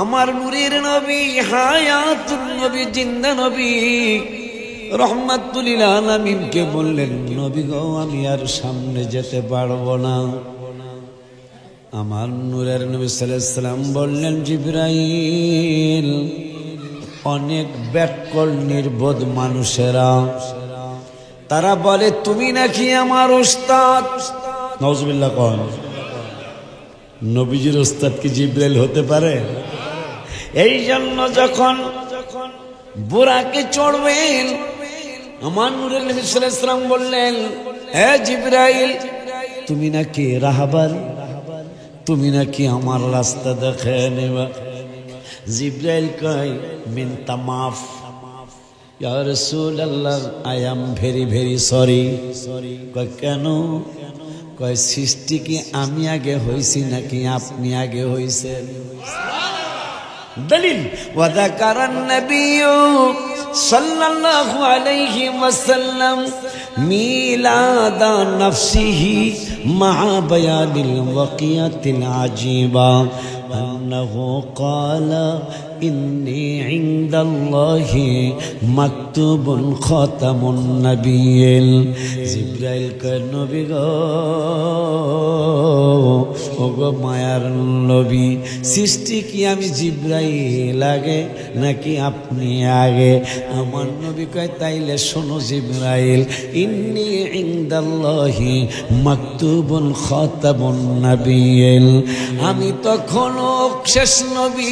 আমার নূরের নবী, হায়াতুন নবী, জিন্দা নবী রহমাতুল লিল আলামিনকে বললেন, নবী গো আমি আর সামনে যেতে পারবো না। আমার নূরের নবী সাল্লাল্লাহু আলাইহি সাল্লাম বললেন, জিবরাইল, অনেক ব্যাককল নির্বোধ মানুষেরা তারা বলে তুমি নাকি আমার উস্তাদ। নাউজুবিল্লাহ কোন নবীজির উস্তাদ কি জিবরাইল হতে পারে? এই জন্য যখন বুরাকে চড়বেন আমার নূরের নবী সাল্লাল্লাহু আলাইহি সাল্লাম বললেন, হে জিবরাইল, তুমি নাকি রাহবার, তুমি নাকি আমার রাস্তা দেখে নেবা। জিবরাইল কয়, মিন তামাফ ইয়া রাসূলুল্লাহ, I am very very sorry. কয় কেন? কয় সৃষ্টি কি আমি আগে হইছি নাকি আপনি আগে হইছেন? দলিল, ওয়াযাকারান নবিয়্যু সাল্লাল্লাহু আলাইহি ওয়াসাল্লাম মিলাদা নাফসিহি মা বায়ানিল ওয়াকিয়াতিল আজীবা আন্নাহু ক্বালা ইন্নী ইনদাল্লাহি মাকতুবুন খাতামুন নাবিয়্যিন। জিবরাইল কয়, নবী গো, ওগো মায়ার নবী, সৃষ্টি কি আমি জিবরাইল আগে নাকি আপনি আগে? আমার নবী কয়, তাইলে শোনো জিবরাইল, ইন্নী ইনদাল্লাহি মাকতুবুন খাতামুন নাবিয়্যিন, আমি তখনও শেষ নবী।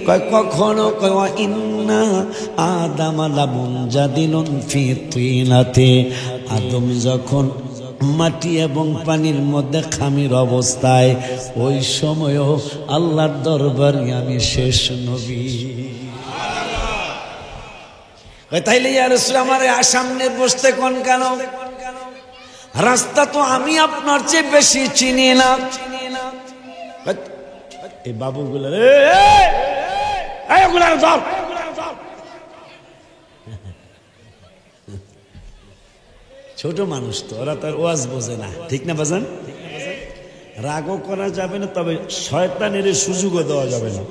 কয় কখনো? কয় ইন্না আদম লামুনজাদিলুন ফি তিনাতি, আদম যখন মাটি এবং পানির মধ্যে খামির অবস্থায়, ওই সময়ও আল্লাহর দরবারে আমি শেষ নবী। তাইলে ইয়া রাসূল আমার সামনে বসতে কোন কেন? রাস্তা তো আমি আপনার চেয়ে বেশি চিনি না। এই বাবুগুলো ছোট মানুষ তো, ওরা তার ওয়াজ বোঝে না, ঠিক না বাজান? রাগও করা যাবে না, তবে শয়তানের সুযোগও দেওয়া যাবে না।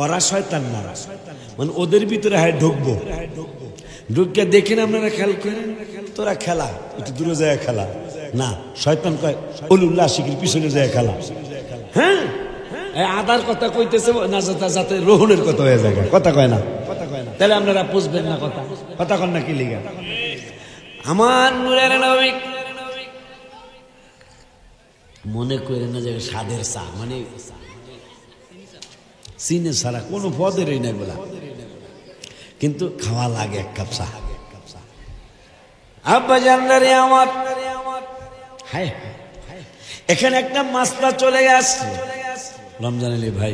ওরা শয়তান না, মানে ওদের ভিতরে হয় ঢুকবো, ঢুকে দেখেন আপনারা খেয়াল করেন, তোরা খেলা একটু দূরে যায় খেলা না, শয়তান কয় উল্লাহ শিখির পিছনে যায় খেলা। হ্যাঁ, আদার কথা কইতেছে না, যাতে রোহনের কথা হয়ে যায়, কথা কয় না, তাহলে আপনারা বুঝবেন না কথা, কথা কন না কি লিগা? আমার নূরের নবী মনে করে না যে স্বাদের চা, মানে চিনে ছাড়া কোনো পদেরই নাই বলা, কিন্তু খাওয়া লাগে এক কাপ চা। আব্বা জানদারে আমার, হায় এখানে একটা মাসলা চলে গেছে রমজান আলী ভাই,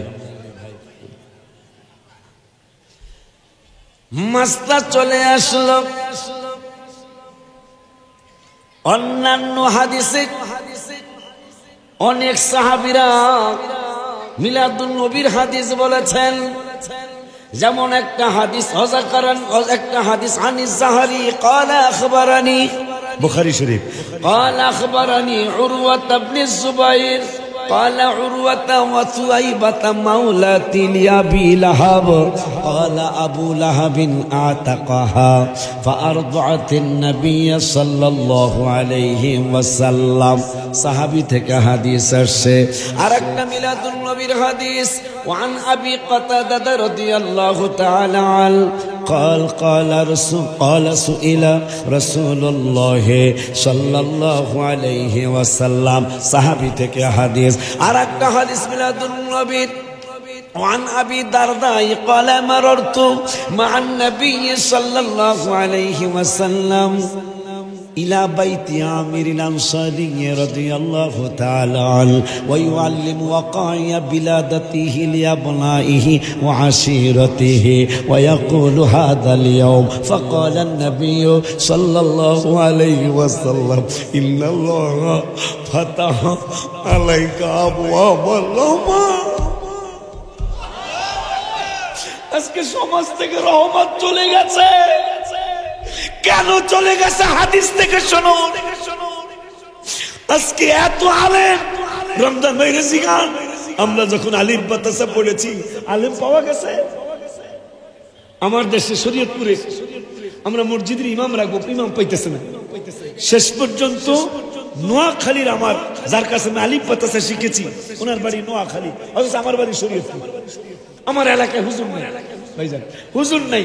মাসলা চলে আসলো। অন্যান্য হাদিসে অনেক সাহাবীরা মিলাদুন নবীর হাদিস বলেছেন, যেমন একটা হাদিস একটা হাদিস আনিস যাহরি ক্বালা আখবারানি, বুখারী শরীফ, ক্বালা আখবারানি উরওয়া ইবনে যুবাইর قال عروة وثويبة مولات لأبي لهب قال أبو لهب أعتقها فأرضعت النبي صلى الله عليه وسلم. صحابي থেকে হাদিস আসছে। আরেকটা মিলাদুন নবীর হাদিস, وعن أبي قتادة رضي الله تعالى عنه قال سئل رسول الله صلى الله عليه وسلم. صحابي থেকে হাদিস। আরেকটা হাদিস মিলাদুন নবীর وعن أبي الدرداء قال مررت مع النبي صلى الله عليه وسلم إلى بيت عامر الأنصاري رضي الله تعالى عنه ويعلم وقائع بلادته لأبنائه وعشيرته ويقول هذا اليوم فقال النبي صلى الله عليه وسلم إن الله فتح عليك أبواب الرحمة. আজকে সমাজ থেকে রহমত চলে গেছে। কেন চলে গেছে? হাদিস থেকে শোনো। আজকে এত আলেম রমজান ভাইরে জিগান আমরা যখন আলিফ বাতাসা পড়েছি আলেম পাওয়া গেছে। আমার দেশে শরীয়তপুরে আমরা মসজিদের ইমাম রাখবো, ইমাম পাইতেছে না। শেষ পর্যন্ত নোয়াখালীর আমার যার কাছে আমি আলিফ বাতাসা শিখেছি ওনার বাড়ি নোয়াখালী, অথচ আমার বাড়ি শরীয়তপুর। আমার এলাকায় হুজুর নাই ভাইজান, হুজুর নাই।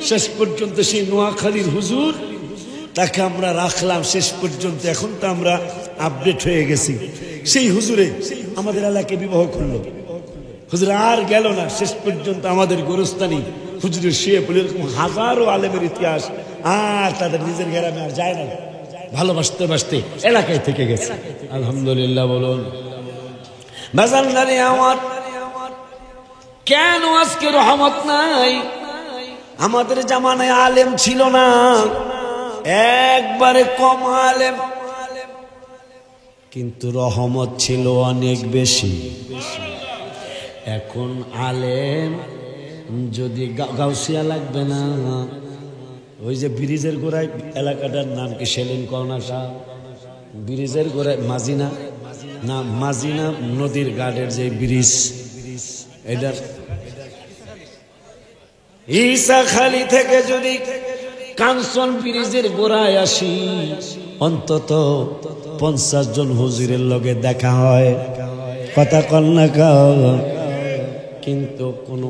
শেষ পর্যন্ত সেই নোয়াখালীর হুজুর তাকে আমরা রাখলাম শেষ পর্যন্ত। এখন তো আমরা আপডেট হয়ে গেছি। সেই হুজুরে আমাদের এলাকায় বিবাহ করলো। হুজুর আর গেল না, শেষ পর্যন্ত আমাদের গোরস্তানি হুজুরের শুয়ে পড়ে। এরকম হাজারো আলেমের ইতিহাস, আর তাদের নিজের গ্রামে আর যায় না, ভালোবাসতে বাসতে এলাকায় থেকে গেছে। আলহামদুলিল্লাহ বলুন। বাজানদারে আমার, কেন আজকে রহমত নাই? আমাদের জামানায় আলেম ছিল না, একবারে কম আলেম, কিন্তু রহমত ছিল অনেক বেশি। এখন আলেম যদি গাউসিয়া লাগবে না, ওই যে ব্রিজের গোড়ায় এলাকাটার নাম কি সেলিম কর্নাশা, ব্রিজের গোড়ায় মাজিনা না, মাজিনা নদীর ঘাটের যে ব্রিজ, এটার ঈসাখালী থেকে যদি কাঞ্চন ব্রিজের গোড়ায় আসি, অন্তত 50 জন হুজুরের লগে দেখা হয়, কথা কন না কাও, কিন্তু কোনো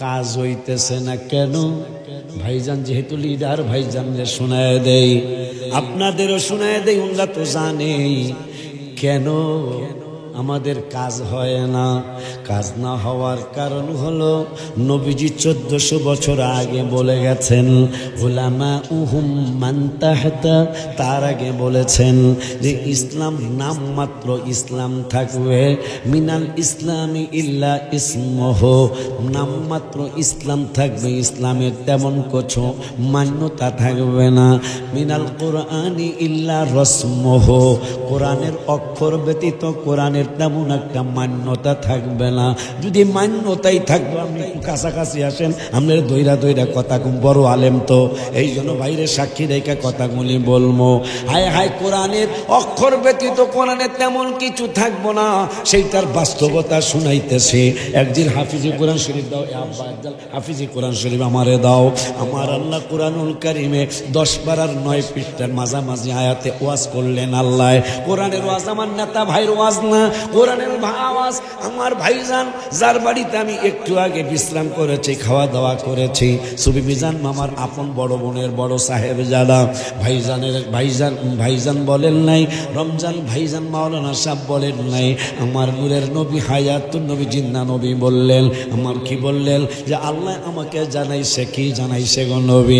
কাজ হইতেছে না। কেন? ভাইজান যেহেতু লিডার, ভাইজান যে শোনায় দেয়, আপনাদেরও শোনায় দেয়, ওনারা তো জানেই। কেন আমাদের কাজ হয় না? কাজ না হওয়ার কারণ হলো নবীজি 1400 বছর আগে বলে গেছেন, উলামা উহুম মান তাহতা, তার আগে বলেছেন যে ইসলাম নাম মাত্র ইসলাম থাকবে, মিনাল ইসলামি ইল্লা ইসমহ, নাম মাত্র ইসলাম থাকবে, ইসলামের তেমন কিছু মান্যতা থাকবে না। মিনাল কোরআনি ইল্লা রসমহ, কোরআনের অক্ষর ব্যতীত কোরআনের তেমন একটা মান্যতা থাকবে না। যদি মান্যতাই থাকবে, আপনি একটু কাছাকাছি আসেন, আপনার দইরা দইরা কথা কম, বড় আলেম তো, এই জন্য বাইরে সাক্ষী রেখে কথাগুলি বলবো। হায় হায়, কোরআনের অক্ষর ব্যতীত কোরআনের তেমন কিছু থাকবো না, সেইটার বাস্তবতা শুনাইতেছে। একদিন হাফিজি কোরআন শরীফ দাও, আব্বা একদল হাফিজি কোরআন শরীফ আমারে দাও। আমার আল্লাহ কোরআনুল কারিমে 10 পারার 9 পৃষ্ঠার মাঝামাঝি আয়াতে ওয়াজ করলেন আল্লাহ। কোরআনের ওয়াজ আমার নেতা ভাইয়ের ওয়াজ না, কোরআনের আওয়াজ আমার ভাইজান, যার বাড়িতে আমি একটু আগে বিশ্রাম করেছি, খাওয়া দাওয়া করেছি, সুবি মিজান মামার আপন বড় বোনের বড় সাহেব জাদা ভাইজানের ভাইজান বলেন নাই, রমজান ভাইজান মাওলানা সাহেব বলেন নাই, আমার নূরের নবী হায়াতুন নবী জিন্দা নবী বললেন। আমার কি বললেন? যে আল্লাহ আমাকে জানাইছে, কি জানাইছে গো নবী?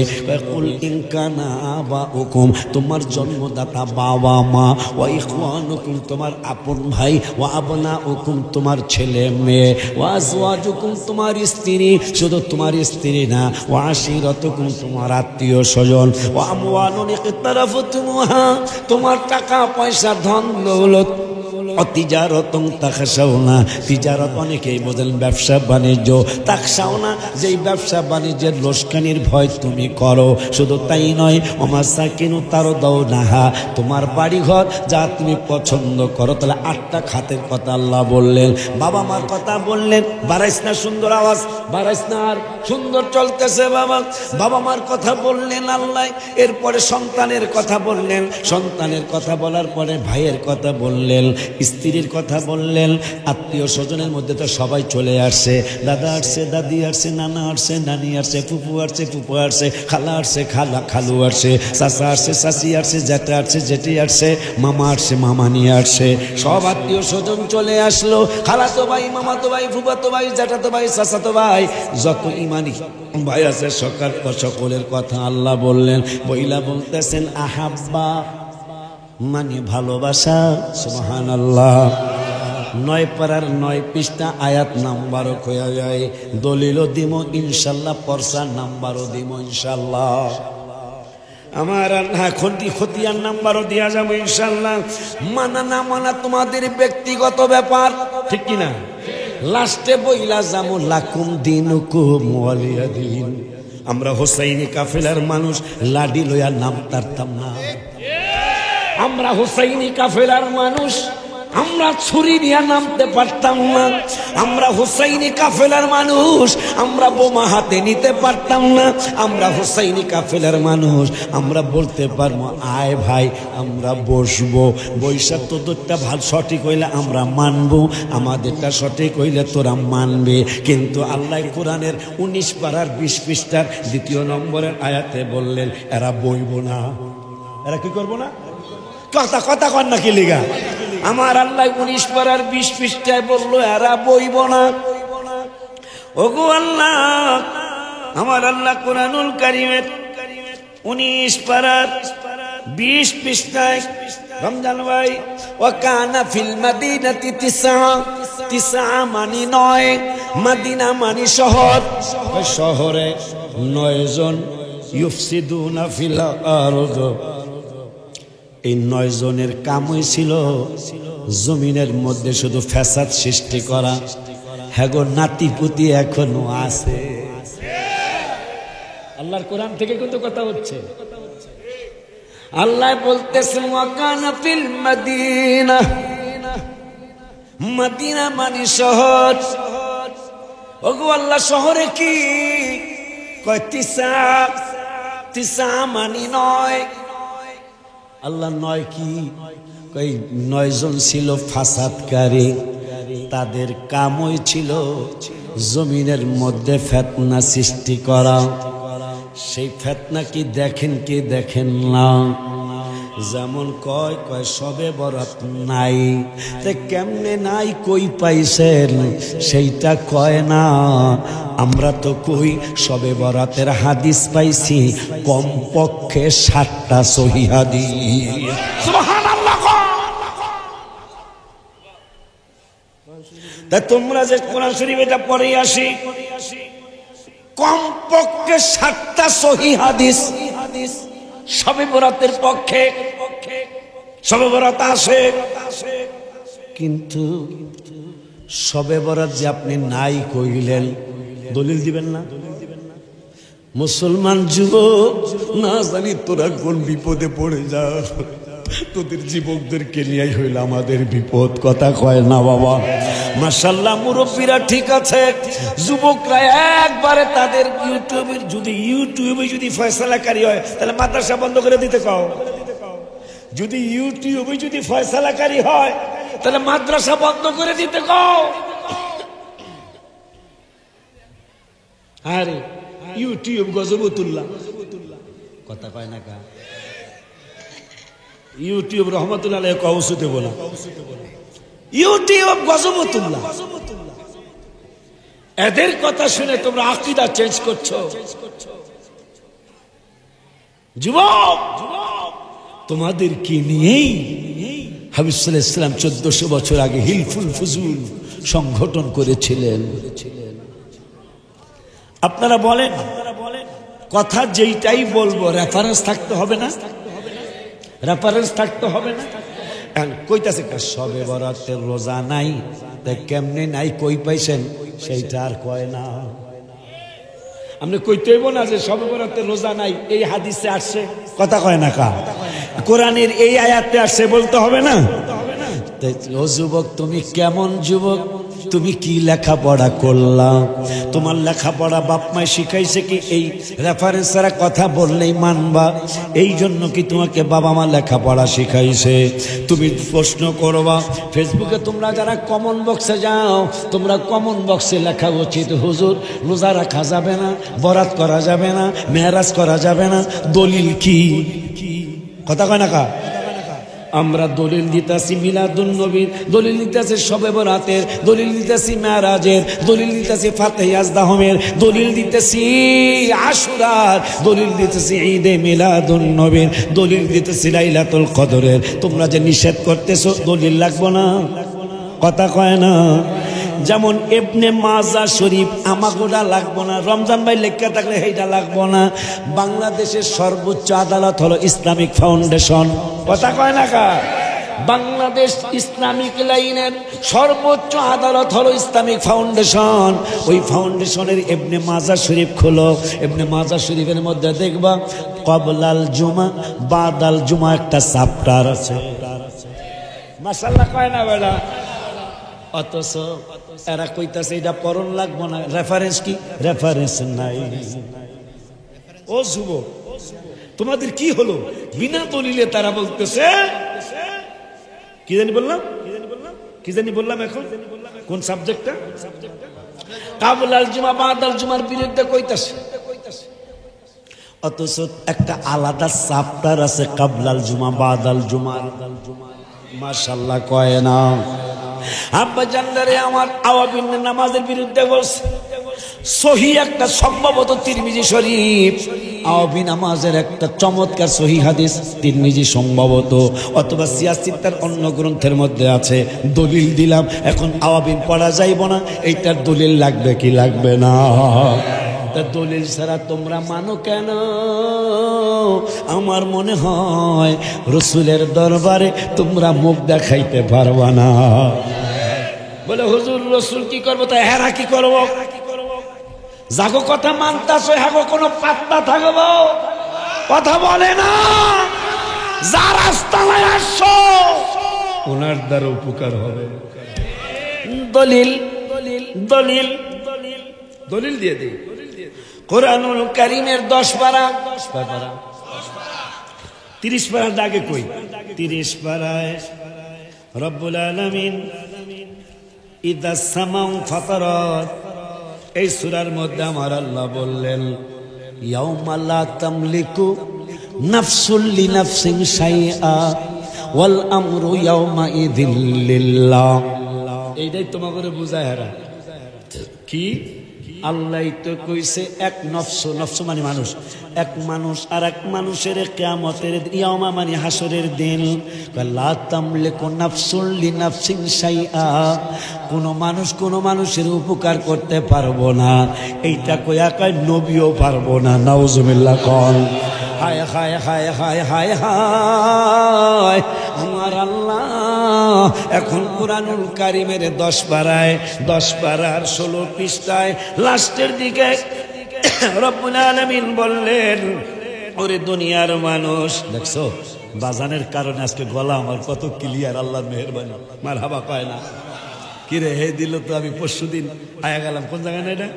কুল ইন কানা আবাউকুম, তোমার জন্মদাতা বাবা মা, ওয়া ইখওয়ানুকুম, তোমার আপন ভাই, ওয়া আবনাউকুম, তোমার ছেলে মেয়ে, ওয়া আজওয়াজুকুম, তোমার স্ত্রী, শুধু তোমার স্ত্রী না, ওয়া আশিরাতুকুম, তোমার আত্মীয় স্বজন, ওয়া আমওয়ালুন ইকতারাফতুমুহা, তোমার টাকা পয়সা ধন দৌলত, তিজারতং তাখশাওনা, তিজারত অনেকেই বোঝেন ব্যবসা বাণিজ্য, তাখশাওনা যেই ব্যবসা বাণিজ্যের লোসকানির ভয় তুমি করো। শুধু তাই নয়, ওমাসাকিনু তারদাউনাহা, তোমার বাড়িঘর যা তুমি পছন্দ করো। তাহলে 8টা খাতের কথা আল্লাহ বললেন। বাবা মার কথা বললেন, বাড়াইস না, সুন্দর আওয়াজ বাড়াইস না, আর সুন্দর চলতেছে বাবা, বাবা মার কথা বললেন আল্লাহ। এরপরে সন্তানের কথা বললেন, সন্তানের কথা বলার পরে ভাইয়ের কথা বললেন, স্ত্রীর কথা বললেন, আত্মীয় স্বজনের মধ্যে তো সবাই চলে আসছে, দাদা আসছে, দাদি আসছে, নানা আসছে, নানি আসছে, ফুপু আসছে, ফুপু আসছে, খালা আসছে, খালু আসছে, চাচা আসছে, চাচি আসছে, জ্যাঠা আসছে, জেঠি আসছে, মামা আসছে, মামানি আসছে, সব আত্মীয় স্বজন চলে আসলো। খালাতো ভাই, মামাতো ভাই, ফুফাতো ভাই, জ্যাঠাতো ভাই, চাচাতো ভাই, যত ইমানি ভাই আছে সকলের কথা আল্লাহ বললেন। বইলা বলতেছেন আহাব্বা মানে ভালোবাসা। সুবহানাল্লাহ। 9 পারার 9 পৃষ্ঠা আয়াত নাম্বারও খোয়া যায়, দলিলও দিমো ইনশাল্লাহ, পরসা নাম্বারও দিমো ইনশাল্লাহ, আমার খতিয়ার নাম্বারও দিয়া যাবো ইনশাল্লাহ। মানা না মানা তোমাদের ব্যক্তিগত ব্যাপার, ঠিক কিনা? লাস্টে বইলা যাবো লাকুম দিনুকুম ওয়ালিয়া দিন। আমরা হোসাইনি কাফেলার মানুষ, লাডি লইয়া নাম তারতাম না। আমরা হোসাইনি কাফেলার মানুষ, আমরা ছুরি নিয়ে নামতে পারতাম না, আমরা হুসাইনি কাফেলার মানুষ, আমরা বোমা হাতে নিতে পারতাম না, আমরা হুসাইনি কাফেলার মানুষ, আমরা বলতে পারবো আয় ভাই আমরা বসবো, বৈশাখ তোদেরটা ভালো সঠিক হইলে আমরা মানবো, আমাদেরটা সঠিক হইলে তোরা মানবে। কিন্তু আল্লাহ কোরআনের 19 পারার 20 পৃষ্ঠার 2 নম্বরের আয়াতে বললেন এরা বইব না। এরা কি করবো না? কথা কর না কি লিগা? আমার আল্লাহ 19 পারার 20 পৃষ্ঠায় বললো এরা বইব না। ওগো আল্লাহ, আমার আল্লাহ কোরআনুল কারীমের 19 পারার 20 পৃষ্ঠায় রমজান ভাই ওয়াকানা ফিল মাদিনাতি তিসা মানি 9, মদিনা মানি শহর, শহরে 9 জন ইউফসিদুনা ফিল আরদ। এই 9 জনের কামই ছিল জমিনের মধ্যে শুধু ফ্যাসাদ সৃষ্টি করা। হ্যাগো নাতিপুতি এখনো আছে। আল্লাহর কোরআন থেকে কিন্তু কথা হচ্ছে। আল্লাহ বলতেছেন ওয়াকানা ফিল মাদিনা, মদিনা মানে শহর। ওগো আল্লাহ শহরে কি কয়? তিসা মানে 9। আল্লাহ 9 কি কই? 9 জন ছিল ফাসাদকারী, তাদের কামই ছিল জমিনের মধ্যে ফিতনা সৃষ্টি করা। সেই ফিতনা কি দেখেন কি দেখেন না? যেমন কয় সবে বরাত নাই, তে কেমনে নাই কই পাইছেন সেইটা কয় না। আমরা তো কই সবে বরাতের হাদিস পাইছি কমপক্ষে 7টা সহিহ হাদিস। সুবহানাল্লাহ। তা তোমরা যে কোরআন শরীফ এটা পড়ে আসি, কমপক্ষে 7টা সহিহ হাদিস সবে বরাতের পক্ষে, সবে বরাত আসে। কিন্তু সবে বরাত যে আপনি নাই কইলেন, দলিল দিবেন না? মুসলমান যুবক, না জানি তোরা কোন বিপদে পড়ে যা, তোদের যুবকদেরকে নিয়েই হইল আমাদের বিপদ। কথা কয় না বাবা? মাশাআল্লাহ, মুরব্বীরা ঠিক আছে, যুবকরা একবারে তাদের ইউটিউবে যদি ফয়সালাকারী হয় তাহলে মাদ্রাসা বন্ধ করে দিতে কও। যদি ইউটিউবে যদি ফয়সালাকারী হয় তাহলে মাদ্রাসা বন্ধ করে দিতে কও। আরে ইউটিউব গজবতুল্লাহ, কথা কয় না কা? ইউটিউব রহমতুল্লাহ আলাইহি কওসুতে বলা, ইউটিউব গজবতুল্লাহ। এদের কথা শুনে তোমরা আকীদা চেঞ্জ করছো। যুবক, তোমাদের কি নিয়েই হাবিব সাল্লাল্লাহু আলাইহি ওয়াসাল্লাম 1400 বছর আগে হিলফুল ফুজুল সংগঠন করেছিলেন। আপনারা বলেন, কথা যেইটাই বলবো রেফারেন্স থাকতে হবে না? রেফারেন্স থাকতে হবে না? কইতাছে সবে বরাতের রোজা নাই, তাই কেমনে নাই কই পাইছেন সেইটা আর কয় না। আপনি কইতে হইব না যে সবে বরাতের রোজা নাই এই হাদিসে আসছে, কথা কয় না কা? কোরআনের এই আয়াতে আসছে, বলতে হবে না? ও যুবক, তুমি কেমন যুবক? তুমি কি লেখাপড়া করলা? তোমার লেখাপড়া বাপ মাই শিখাইছে কি এই রেফারেন্স ছাড়া কথা বললেই মানবা? এই জন্য কি তোমাকে বাবা মা লেখাপড়া শিখাইছে? তুমি প্রশ্ন করবা ফেসবুকে, তোমরা যারা কমন বক্সে যাও, তোমরা কমন বক্সে লেখা উচিত হুজুর রোজা রাখা যাবে না, বরাত করা যাবে না, মেরাজ করা যাবে না, দলিল কি? কথা কয় না কা? আমরা দলিল দিতেছি মিলাদুন নবীর, দলিল দিতেছি শবে বরাতের, দলিল দিতেছি মেরাজের, দলিল দিতেছি ফাতিহা আজদাহমের, দলিল দিতেছি আশুরার, দলিল দিতেছি ঈদে মিলাদুন নবীর, দলিল দিতেছি লাইলাতুল কদরের। তোমরা যে নিষেধ করতেছো দলিল লাগবো না? কথা কয় না? যেমন ইবনে মাজা শরীফ আমাগোটা লাগবো না, রমজান ভাই লেখা থাকলে সেইটা লাগবো না। বাংলাদেশের সর্বোচ্চ আদালত হলো ইসলামিক ফাউন্ডেশন। কথা কয় না কা? বাংলাদেশ ইসলামিক লাইনের সর্বোচ্চ আদালত হলো ইসলামিক ফাউন্ডেশন। ওই ফাউন্ডেশনের ইবনে মাজা শরীফ খোলো, ইবনে মাজা শরীফের মধ্যে দেখবা কবলাল জুমা বাদাল জুমা একটা চ্যাপ্টার আছে। মাশাআল্লাহ কয় না বেড়া, অথচ এরা কইতাছে এটা পরন লাগবো না। রেফারেন্স কি? রেফারেন্স নাই। ও যুবক, তোমাদের কি হলো? বিনা দলিলে তারা বলতেছে, কি জানি বললাম, কি জানি বললাম এখন কোন সাবজেক্টটা, কাবলাল জুমা বাদাল জুমার বিরুদ্ধে কইতাছে। অথচ একটা আলাদা চ্যাপ্টার আছে কাবলাল জুমা বাদাল জুমা। মাশাআল্লাহ কয় না। আব্বা জানদারে আমার আওয়াবিন নামাজের বিরুদ্ধে বলছে, সহি একটা সম্ভবত তিরমিজি শরীফ, আওয়াবিন নামাজের একটা চমৎকার সহি হাদিস তিরমিজি সম্ভবত, অথবা সিয়াসিত্তার অন্য গ্রন্থের মধ্যে আছে। দলিল দিলাম, এখন আওয়াবিন পড়া যাইব না, এইটার দলিল লাগবে কি লাগবে না? তা দলিল ছাড়া তোমরা মানো কেন? আমার মনে হয় রসুলের দরবারে তোমরা মুখ দেখাইতে পারবা না। বলে হুজুর রসুল কি করবো? তাই হেরা কি করবো? যাগো কথা মানতাছ, হ্যাগো কোনো পাত্তা থাকবো? কথা বলে না। যা রাস্তায় আসছো ওনার দ্বারা উপকার হবে। দলিল দলিল দলিল দলিল দিয়ে দিই। কোরআনুল কারীমের 10 পারা, 30 পারা দাগে কই, 30 পারায় রব্বুল আলামিন ইদা সামাউ ফাতারাত, এই সূরার মধ্যে আমার আল্লাহ বললেন ইয়াউমা লা তামলিকু নাফসুল লিনাফসিন শাইআ ওয়াল আমরু ইয়াউমা ইযিল লিল্লাহ। এইটাই তোমাকে বুঝায় হারা কি? আল্লাহ তো কইছে এক নফস, নফস মানে মানুষ, এক মানুষ আর এক মানুষের কিয়ামতের ইয়াউমা মানে হাসরের দিন, লা তামলিকু নাফসুল লিনাফসিন শাইআ, কোন মানুষ কোন মানুষের উপকার করতে পারবো না। এইটা কইয়া কয় নবীও পারবো না। নাউজুবিল্লাহ কল। হায় হায় হায় হায় হায় হায় আমার আল্লাহ। এখন কুরআনুল কারীমের 10 পারায়, 10 পারার 16 পৃষ্ঠায় লাস্টের দিকে রব্বুল আলামিন বললেন, ওরে দুনিয়ার মানুষ, দেখছো বাজানের কারণে আজকে গলা আমার কত ক্লিয়ার, আল্লাহর মেহেরবানি। মারহাবা কয় না? কিরে হে দিল তো আমি পরশুদিন আয়া গেলাম কোন জায়গায় না, এটা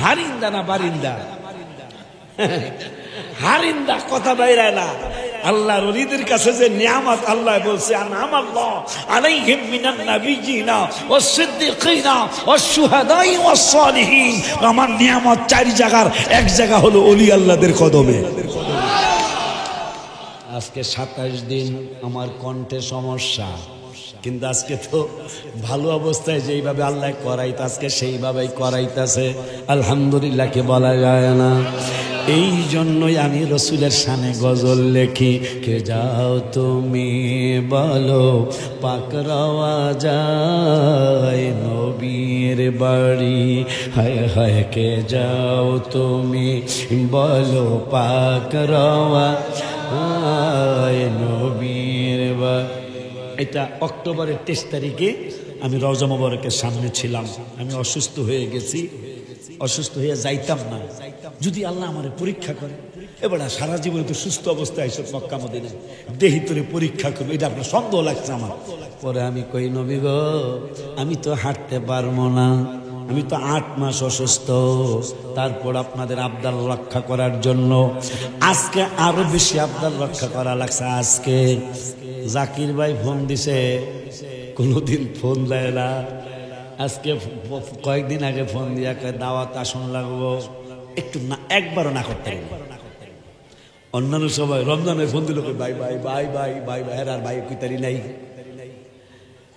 হারিন্দা না বারিন্দা, হারিন্দা কথা বাইরে না। আল্লাহর ওলিদের কাছে যে নিয়ামত আল্লাহ বলছে আনআমাল্লাহ আলাইহিম মিনান নাবিয়িনা ওয়াস সিদ্দিকিনা ওয়াস শুহাদাই ওয়াস সালিহিন। আমার নিয়ামত 4 জায়গার এক জায়গা হলো ওলি আল্লাহদের কদমে। আজকে 27 দিন আমার কণ্ঠে সমস্যা, কিন্তু আজকে তো ভালো অবস্থায় যেইভাবে আল্লাহ করাইতে আজকে সেইভাবেই করাইতেছে। আলহামদুলিল্লাহ কে বলা যায় না। এই জন্যই আমি রসুলের শানে গজল লেখি, কে যাও তুমি বলো পাক রওয়া যায় নবীর বাড়ি, হায় হায় কে যাও তুমি বলো পাক রওয়া যায় নবীর বাড়ি। এটা অক্টোবরের 23 তারিখে আমি রওজা মোবারকের সামনে ছিলাম। আমি অসুস্থ হয়ে গেছি, অসুস্থ হয়ে যাইতাম না যদি আল্লাহ আমারে পরীক্ষা করে। এবার সারা জীবনে তো সুস্থ অবস্থায় এসব মক্কা মদিনায় দেহি তোরে পরীক্ষা করবে, এটা আপনার সন্দেহ লাগছে আমার। পরে আমি কই নবী গো, আমি তো হাঁটতে পারবো না, আমি তো 8 মাস অসুস্থ, তারপর আপনাদের আবদার রক্ষা করার জন্য আজকে আরো বেশি আবদার রক্ষা করা লাগছে। আজকে জাকির ভাই ফোন দিছে, কোনোদিন ফোন দেয় না, আজকে কয়েকদিন আগে ফোন দিয়া দাওয়াত আসন লাগবো, একটু না একবারও না করতে পারি। অন্যান্য সবাই রমজানে ফোন দিল ভাই ভাই ভাই ভাই ভাই ভাই, আর ভাই কুইতারি নাই,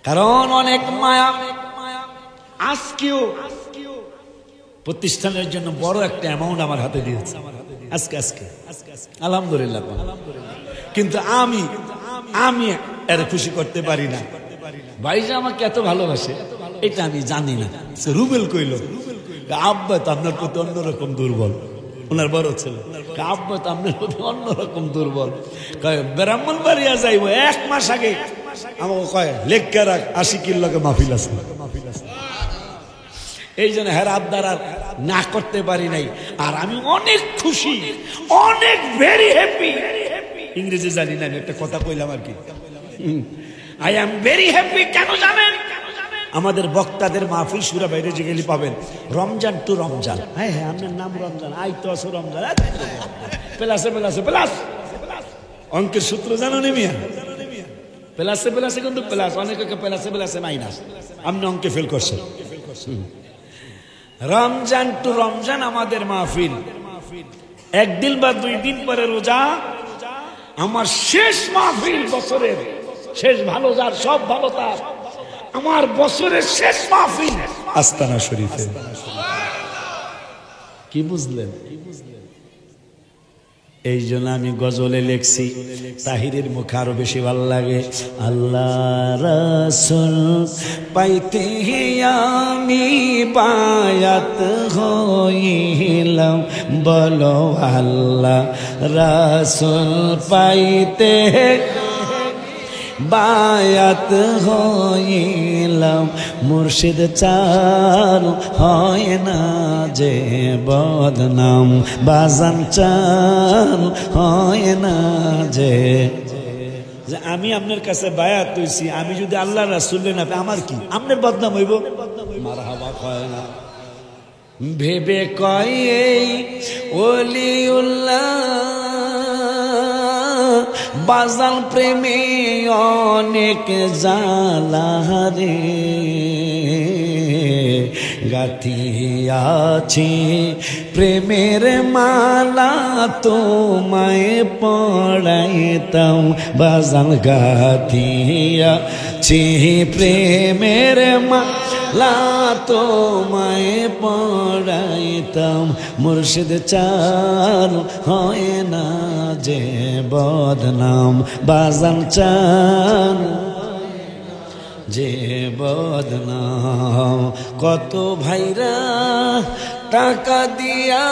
কারণ অনেক মায়া। আজকেও প্রতিষ্ঠানের জন্য বড় একটা অ্যামাউন্ট আমার হাতে দিয়েছে আজকে আজকে আলহামদুলিল্লাহ। কিন্তু আমি এর খুশি করতে পারি না। ভাই যে আমাকে এত ভালোবাসে এটা আমি জানি না। রুবেল কইল আব্বা তো আপনার প্রতি অন্যরকম দুর্বল, ওনার বড় ছেলে, আব্বা তো আপনার প্রতি অন্যরকম দুর্বল। ব্রাহ্মণবাড়িয়া যাইব 1 মাস আগে আমাকে কয় লেখা রাখ 80 কিলোকে মাহফিল আছে। এই জন্য হের আবদার আর না করতে পারি নাই। আর আমি অনেক খুশি, অনেক ভেরি হ্যাপি। ইংরেজি জানি না, একটা কথা কইলাম আর কি। I am very happy. কেন জানেন? আমাদের বক্তাদের মাহফিল সুরা বাইরে যে গেলে পাবেন রমজান টু রমজান। হ্যাঁ হ্যাঁ, আপনার নাম রমজান, আই তো আসো রমজান, প্লাসে প্লাসে প্লাস। অঙ্কের সূত্র জানো নি মিয়া? প্লাসে প্লাসে কিন্তু প্লাস, অনেকে প্লাসে প্লাসে মাইনাস। আপনি অঙ্কে ফেল করছেন। রমজান টু রমজান আমাদের মাহফিল। একদিন বা 2 দিন পরে রোজা। আমার শেষ মাহফিল বছরের শেষ, ভালো যার সব ভালো তার। আমার বছরের শেষ মাহফিল আস্তানা শরীফে। কি বুঝলেন? এই জন্য আমি গজলে লেখছি, তাহিরের মুখে আরো বেশি ভালো লাগে। আল্লাহ রাসূল পাইতে আমি বায়াত হইলাম, বলো আল্লাহ রাসূল পাইতে বায়াত হইলাম। মুর্শিদ চাল হয় না যে বদনাম, বাজান চাল হয় না যে। আমি আপনার কাছে বায়াত হইছি, আমি যদি আল্লাহ রাসূলের না আমার কি আপনার বদনাম হইব? মারহাবা কয় না, ভেবে কয় এই ওলিউল্লাহ বাজাল প্রেমে অনেক জ্বালা রে, গাথিয়াছি প্রেমের মালা তোমায় পড়াইতাম, বাজাল গাথিয়াছি প্রেমের মালা তোমায় পড়াইতাম। মুর্শিদ চাল হয় না যে বদনাম, বাজান চাল যে বদনাম। কত ভাইরা টাকা দিয়া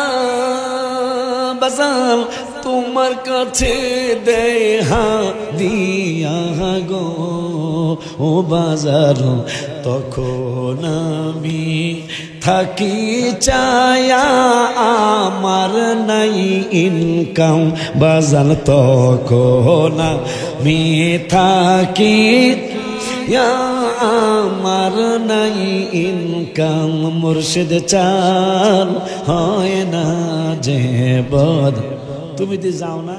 বাজাল তোমার কাছে দেহা দিয়া গো ও বাজার, তখন আমি থাকি চায়া আমার নাই ইনকাম, বাজাল তখন আমি থাকি আমার নাই ইনকাম। মুর্শিদ চাল হয় না যে বদ। তুমি তো যাও না,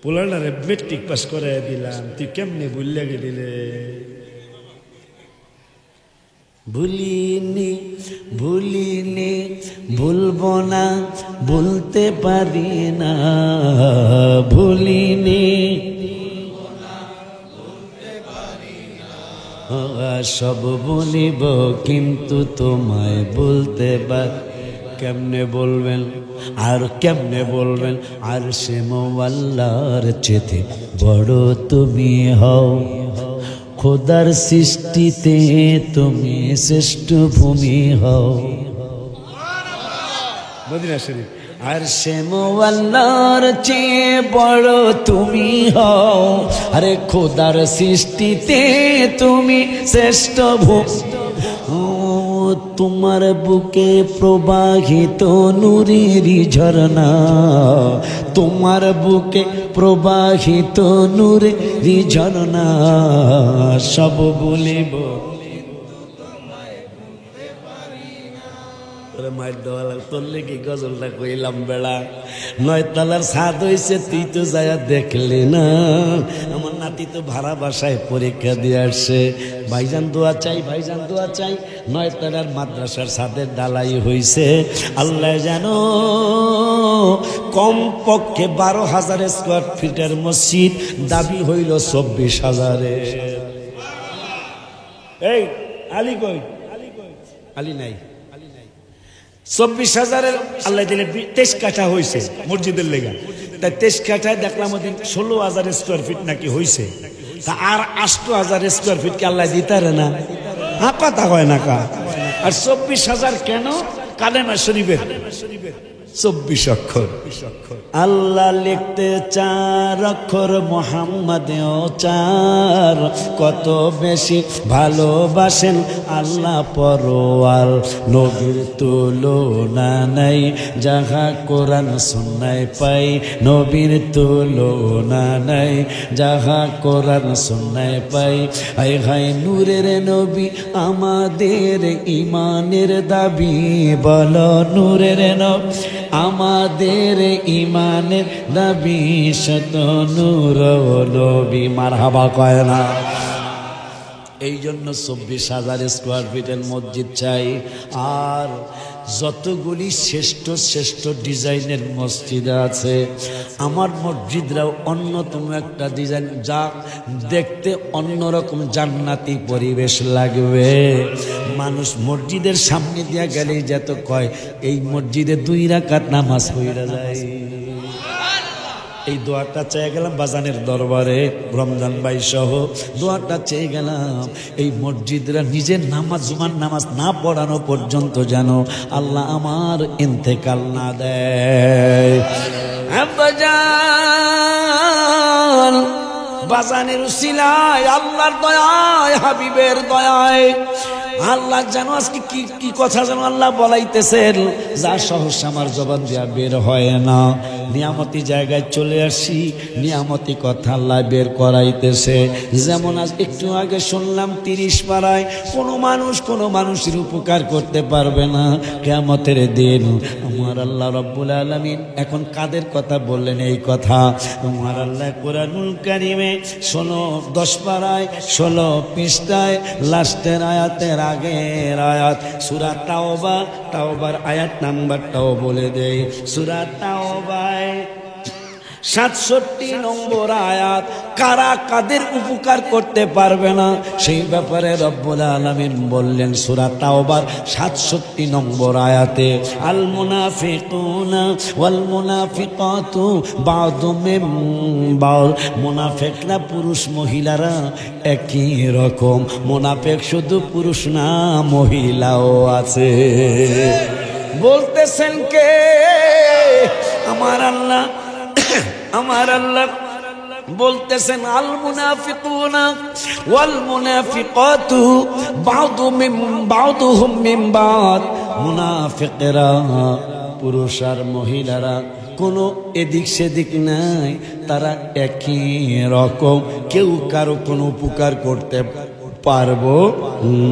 পোলারে মেট্রিক পাস করে দিলাম, তুই কেমনে ভুলিয়া গেলিলে? ভুলিনি ভুলিনি ভুলবো না, ভুলতে পারি না, ভুলিনি সব বলিব কিন্তু তোমায় বলতে পারি। কেমনে বলবেন আর কেমনে বলবেন? আর সে মোয়াল্লার চেতে বড় তুমি হও, খোদার সৃষ্টিতে তুমি শ্রেষ্ঠ ভূমি হও। মদিনা শরীফ। আর সে মোয়াল্লার চেয়ে বড় তুমি হও, আরে খোদার সৃষ্টিতে তুমি শ্রেষ্ঠ ভূমি। তোমার বুকে প্রবাহিত নূরেরই ঝরনা, তোমার বুকে প্রবাহিত নূরেরই ঝরনা, সব বলিব মায়ের দেওয়া লাগ। তোর লেগে গজলটা কইলাম বেড়া, 9 তলার ছাদ হয়েছে তুই তো যায়া দেখলি না। আমার নাতি তো ভাড়া বাসায় পরীক্ষা দিয়ে আসছে, ভাইজান দোয়া চাই, ভাইজান দোয়া চাই। 9 তলার মাদ্রাসার ছাদের ডালাই হয়েছে। আল্লাহ জানো কমপক্ষে 12,000 স্কোয়ার ফিটের মসজিদ, দাবি হইল 24,000। এই আলী কই? আলী নাই। 24,000 আল্লাহ দিলে 23 কাঠা হয়েছে মসজিদের লেগা। তাই 23 কাঠায় দেখলাম ওদিন 16,000 স্কোয়ার ফিট নাকি হয়েছে। তা আর 8,000 স্কোয়ার ফিট কে আল্লাহ দিতারে না? কথা হয় না কা। আর 24,000 কেন? কালেমা শরীফের 24 অক্ষর। আল্লাহ লিখতে 4 অক্ষর, মুহাম্মাদেও 4। কত বেশি ভালোবাসেন আল্লাহ পরওয়ার, নবীর তুলনা নাই যাহা কোরআন সুন্নায় পাই, নবীর তুলনা নাই যাহা কোরআন সুন্নায় পাই। হায় হায় নূরের নবী আমাদের ইমানের দাবি, বলো নূরের নবী আমাদের ইমানের দাবি, শত নূর নবী মারহাবা কয় না। এই জন্য 24,000 স্কোয়ার ফিটের মসজিদ চাই। আর যতগুলি শ্রেষ্ঠ শ্রেষ্ঠ ডিজাইনের মসজিদ আছে, আমার মসজিদরাও অন্যতম একটা ডিজাইন, যা দেখতে অন্যরকম জান্নাতি পরিবেশ লাগবে। মানুষ মসজিদের সামনে দিয়া গেলেই যত কয় এই মসজিদে 2 রাকাত নামাজ পড়া যায়। এই দোয়াটা চেয়ে গেলাম বাজানের দরবারে, রমজান ভাই সহ দোয়াটা চেয়ে গেলাম এই মসজিদরা নিজের নামাজ জুমার নামাজ না পড়ানো পর্যন্ত যেন আল্লাহ আমার ইন্তেকাল না দেয়। বাজানের উসিলায়, আল্লাহর দয়ায়, হাবিবের দয়ায় আল্লাহ যেন আজকে কি কথা যেন আল্লাহ বলাইতেছেন, যা সহসা আমার জবান দিয়া বের হয় না। নিয়ামতি জায়গায় চলে আসি, নিয়ামতি কথা আল্লাহ বের করাইতেছে। যেমন আজ একটু আগে শুনলাম 30 পাড়ায় কোনো মানুষের উপকার করতে পারবে না কিয়ামতের দিন। আমার আল্লাহ রব্বুল আলামিন এখন কাদের কথা বললেন এই কথা? আমার আল্লাহ কুরআনুল কারীমে 10 পাড়ায় 16 পৃষ্ঠায় লাস্টের আয়াতের আগের আয়াত সূরা তাওবার আয়াত নাম্বারটাও বলে দেই। সূরা তাওবায় 67 নম্বর আয়াত, কারা কাদের উপকার করতে পারবে না সেই ব্যাপারে রব্বুল আলামিন বললেন সূরা তাওবার 67 নম্বর আয়াতে, আল মুনাফিকুনা ওয়াল মুনাফিকাতু বা'দুম মিন বা'দ। মুনাফিকরা পুরুষ মহিলারা একই রকম। মুনাফিক শুধু পুরুষ না, মহিলাও আছে। বলতেছেন কে? আমার আল্লাহ বলতেছেন আল মুনাফিকুনা ওয়াল মুনাফিকাতু বা'দুহুম মিন বা'দ। মুনাফিকরা পুরুষ আর মহিলারা কোনো এদিক সেদিক নাই, তারা একই রকম। কেউ কারো কোনো উপকার করতে পারবো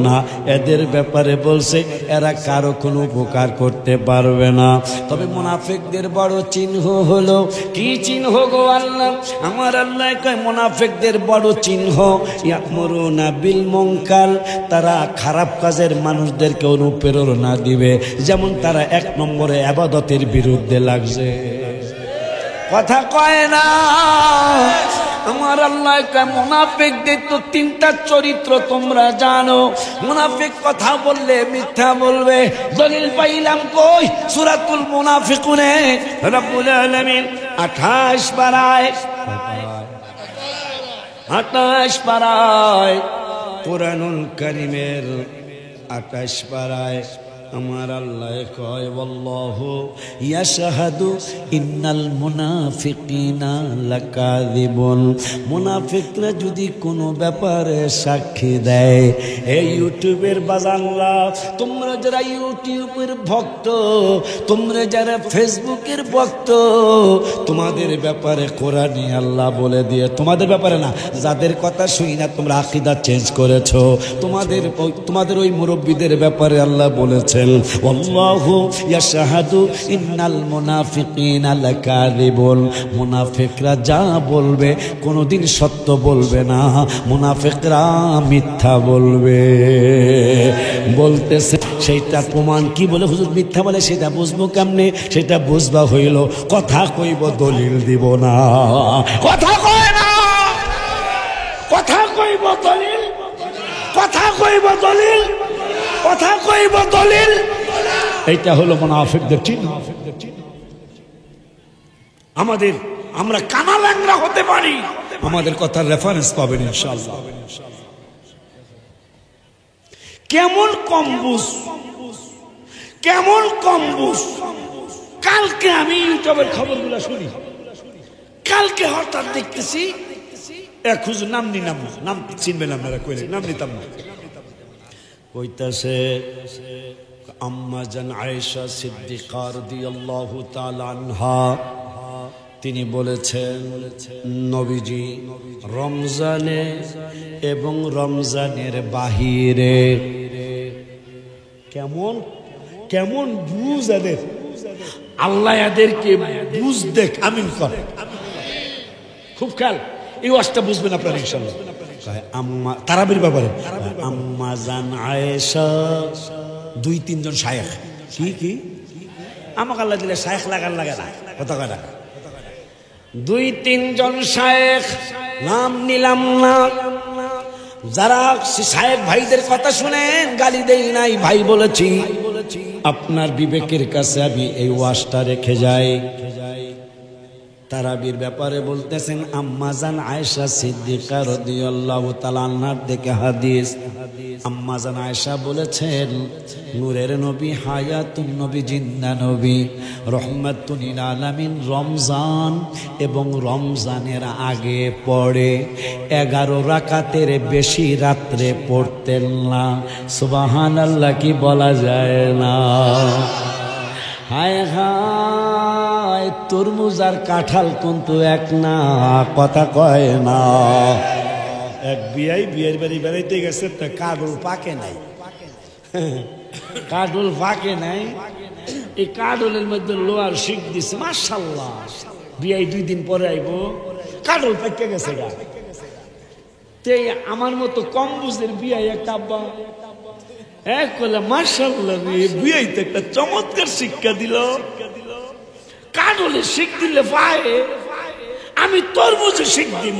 না। এদের ব্যাপারে বলছে এরা কারো কোনো উপকার করতে পারবে না। তবে মুনাফিকদের বড় চিহ্ন হলো কি চিহ্ন গো আল্লাহ? আমার আল্লাহ কয় মুনাফিকদের বড় চিহ্ন ইয়ামুরুনা বিল মুনকার, তারা খারাপ কাজের মানুষদেরকে অনুপ্রেরণা দিবে। যেমন তারা 1 নম্বরে ইবাদতের বিরুদ্ধে লাগছে, কথা কয় না। আমার আল্লাহ কয় মুনাফিকদের তো 3টা চরিত্র তোমরা জানো। মুনাফিক কথা বললে মিথ্যা বলবে। দলিল পাইলাম কই? সূরাতুল মুনাফিকুনে রব্বুল আলামিন 28 পারায় কুরআনুল কারীমের 28 পারায় আমার আল্লাহ কয় ওয়াল্লাহু ইয়াশহাদু ইন্নাল মুনাফিকিনা লাকাযিবুন। মুনাফিকরা যদি কোনো ব্যাপারে সাক্ষী দেয়, এই ইউটিউবের বাজানরা, তোমরা যারা ইউটিউবের ভক্ত, তোমরা যারা ফেসবুকের ভক্ত, তোমাদের ব্যাপারে কোরআনে আল্লাহ বলে দিয়ে, তোমাদের ব্যাপারে না, যাদের কথা শুনি না তোমরা আকীদা চেঞ্জ করেছো, তোমাদের ওই মুরব্বীদের ব্যাপারে আল্লাহ বলেছে ওয়াল্লাহু ইয়াশহাদু ইন্নাল মুনাফিকিনা লাকাযিবুন। মুনাফিকরা যা বলবে কোনোদিন সত্য বলবে না, মুনাফিকরা মিথ্যা বলবে। বলতেছে সেইটা প্রমাণ কি বলে হুজুর মিথ্যা বলে সেটা বুঝবো কেমনে? সেটা বুঝবা হইল কথা কইব দলিল দিব না। কথা কয় না, কথা কইব দলিল, কথা কইব দলিল, কথা কইব দলিল। এইটা হলো মুনাফিকদের চিহ্ন। আমরা কানা ল্যাংড়া হতে পারি, আমাদের কথার রেফারেন্স পাবেন ইনশাআল্লাহ। কেমন কম্বুজ, কেমন কম্বুজ, কালকে আমি ইউটিউবের খবরগুলো শুনি, কালকে হঠাৎ দেখতেছি এক হুজুর, নাম চিনবেন আপনারা, কইলে নাম নিতাম না, কইতাছে আম্মা জান আয়েশা সিদ্দিকা রাদিয়াল্লাহু তাআলা আনহা তিনি বলেছেন, নবীজি রমজানে এবং রমজানের বাহিরে কেমন কেমন বুঝ এদের, আল্লাহ এদেরকে বুঝ দেখ, আমিন কর, খুব খেয়াল, এই ওয়াজটা বুঝবেন আপনারা ইনশাআল্লাহ। আম্মা তারাবির ব্যাপারে আম্মা জান আয়েশা, 2-3 জন শায়েখ, কি আমাকে আল্লাহ দিলে শায়েখ লাগার লাগে না, কথা কথা 2-3 জন শায়েখ, নাম নিলাম না, যারা শায়েখ ভাইদের কথা শুনেন, গালি দেই নাই, ভাই বলেছি, আপনার বিবেকের কাছে আমি এই ওয়াজটা রেখে যাই। তারাবির ব্যাপারে বলতেছেন আম্মা জান আয়েশা সিদ্দিকা রাদিয়াল্লাহু তাআলা আনহার দেখে হাদিস, আম্মা জান আয়েশা বলেছেন, নূরের নবী, হায়াতুন নবী, জিন্দা নবী, রহমাতুন লিল আলামিন রমজান এবং রমজানের আগে পড়ে 11 রাকাতের বেশি রাত্রে পড়তেন না। সুবহানাল্লাহ, কি বলা যায় না? হায় হায়, তরমুজ আর কাঁঠাল কিন্তু এক না, কথা কয় না। এক বিয়ের বাড়ি বেড়াইতে গেছে, কাঠুল পাকে নাই, কাঠুল পাকে নাই, এই কাঠুলের মধ্যে লোহার শিক দিছে, মাশাআল্লাহ, বিয়াই 2 দিন পরে আইব, কাঠুল পাকে গেছে গা। আমার মতো কম বুঝের বিয়াই একটা আব্বা মাশাআল্লাহ, বিয়াইতে একটা চমৎকার শিক্ষা দিল, কাঠুলের শিখ দিলে পায়, আমি তরমুজে শিখ দিব।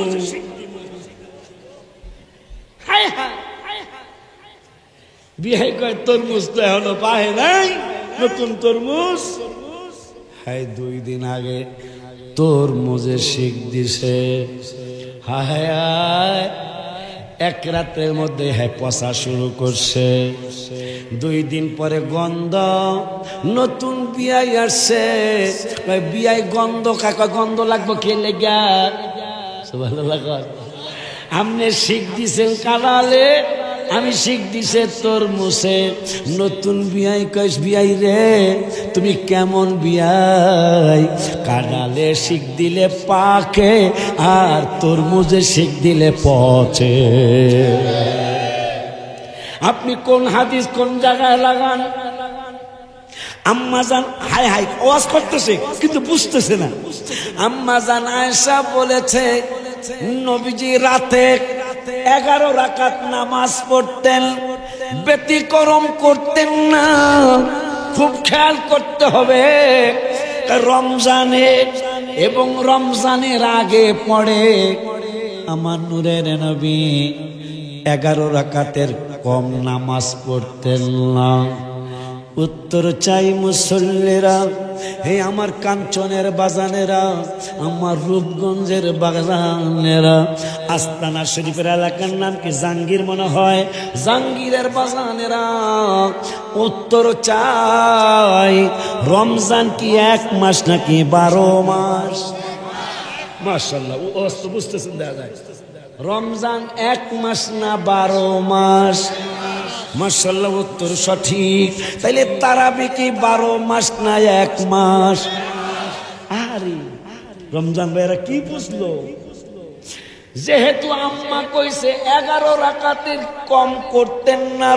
বিয়ে কয় তরমুজ তো এখনো পায় নাই, নতুন তরমুজ। হায় 2 দিন আগে তরমুজে শিখ দিছে, হায় এক রাতের মধ্যে পচা শুরু করছে। 2 দিন পরে গন্ধ, নতুন বিয়াই আসছে, বিয়াই গন্ধ কাকা, গন্ধ লাগবো খেলে গা, ভালো লাগা, আপনি শিখ দিছেন কালালে, আমি শিখ দিছে তরমুজে। নতুন বিয়াই কইস, বিয়াই রে তুমি কেমন বিয়াই, কাঁঠালে শিখ দিলে পাকে আর তরমুজে শিখ দিলে পচে। আপনি কোন হাদিস কোন জায়গায় লাগান? আম্মা জান, হাই হাই ওয়াজ করতেছে কিন্তু বুঝতেছে না। আম্মা জান আয়েশা বলেছে, নবীজি রাতে 11 রাকাত নামাজ পড়তেন, ব্যতিক্রম করতেন না। খুব খেয়াল করতে হবে, রমজানে এবং রমজানের আগে পড়ে আমার নূরের নবী 11 রাকাতের কম নামাজ পড়তেন না। উত্তর চাই মুসল্লিরা, হে আমার কাঞ্চনের বাজানেরা, আমার রূপগঞ্জের বাজানেরা, আস্তানা শরীফের এলাকার নাম কি জাঙ্গির মনে হয়, জাঙ্গিরের বাজানেরা, উত্তর চাই, রমজান কি 1 মাস নাকি 12 মাস? মাশাআল্লাহ, বুঝতেছেন দাদা, রমজান 1 মাস না 12 মাস? মাশাআল্লাহ, উত্তর সঠিক। তাইলে তারাবি কি 12 মাস না 1 মাস? আরে রমজান ভাইরা কি বুঝলো? যেহেতু আম্মা কইছে 11 রাকাতের কম করতেন না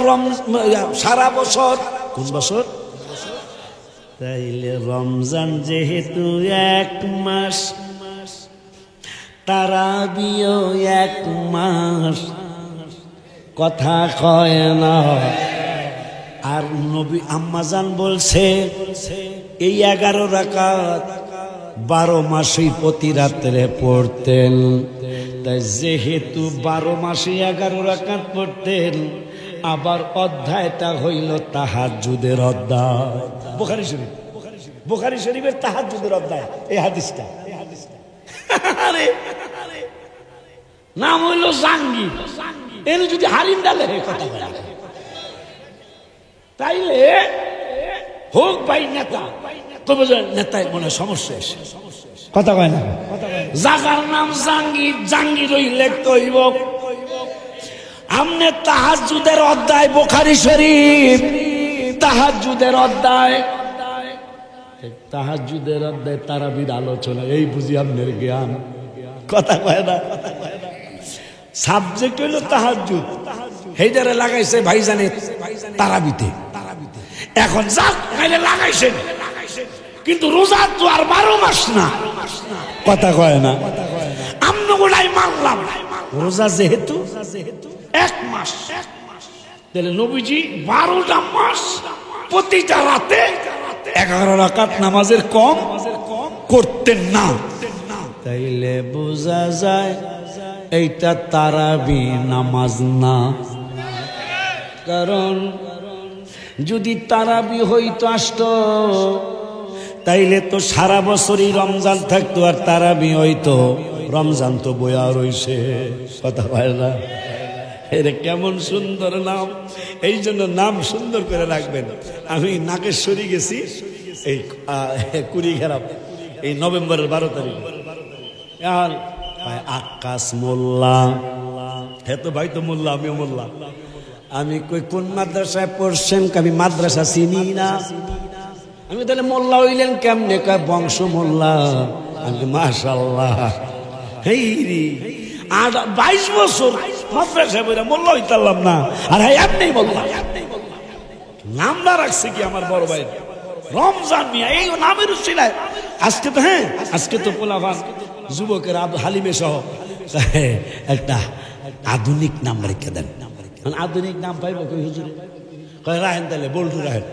সারা বছর, কোন বছর? তাইলে রমজান যেহেতু 1 মাস, তারাবিও 1 মাস, কথা কয় না। আর নবী আম্মাজান বলছে এই 11 রাকাত 12 মাসেই প্রতি রাত্রে পড়তেন। তাই যেহেতু 12 মাসে 11 রাকাত পড়তেন, আবার অধ্যায়টা হইল তাহাজ্জুদের অধ্যায়। বুখারী শরীফের তাহাজ্জুদের অধ্যায় এই হাদিসটা। আরে নাম হইল জাঙ্গি, এর যদি হারিম ডালে কথা বলে, তাইলে হোক ভাই নেতা, তবে নেতায় মনে সমস্যা এসে কথা কয় না। জাগার নাম জাঙ্গির, জাঙ্গির হইলে কইব আমনে তাহাজ্জুদের অধ্যায় বুখারী শরীফ, তাহাজ্জুদের অধ্যায়, তাহাজ্জুদের অধ্যায় তারাবির আলোচনা, এই বুঝি আপনার জ্ঞান। কথা কয় না, সাবজেক্ট হইল তাহাজ্জুদ, হেইদারে লাগাইছে ভাইজানের তারাবিতে। এখন যাক নাইলে লাগাইছেন, কিন্তু রোজা তো আর 12 মাস না। কথা কয় না, আমরা গোড়াই মানলাম রোজা যেহেতু 1 মাস, তাহলে নবীজি 12টা মাস প্রতিটা রাতে 11 রাকাত নামাজের কম করতেন না। তাইলে বোঝা যায় এইটা তারাবি নামাজ না। কারণ যদি তারাবি হইতো আসতো তাইলে তো সারা বছরই রমজান থাকতো, আর তারাবি হইতো রমজান তো বয়া রইছে। কথা হয় না? এর কেমন সুন্দর নাম, এই জন্য নাম সুন্দর করে রাখবেন। আমি নাগেশ্বরী গেছি এই কুড়িঘেরা, এই নভেম্বরের 12 তারিখ। আর আকাশ মোল্লা, হ্যাঁ তো ভাই তো মোল্লা, আমিও মোল্লা। আমি কই কোন মাদ্রাসায় পড়ছেন? আমি মাদ্রাসা চিনি না। আমি তাহলে মোল্লা হইলেন কেমনে? কয় বংশ মোল্লা। আমি মাশাআল্লাহ, হেই রে 22 বছর মাদ্রাসায় পড়া মোল্লা হইতালাম না, আর হ্যাঁ এমনি মোল্লা। নামটা রাখছে কি আমার বড় ভাই রমজান মিয়া, এই নামের উচ্ছিলায়। আজকে তো হ্যাঁ, আজকে তো পোলাভান যুবকের হালিমে সহ একটা আধুনিক নাম রেখে দেন। আধুনিক নাম পাইব কই হুজুরে? কয় রাহেন, তাহলে বল্টু রাহেন,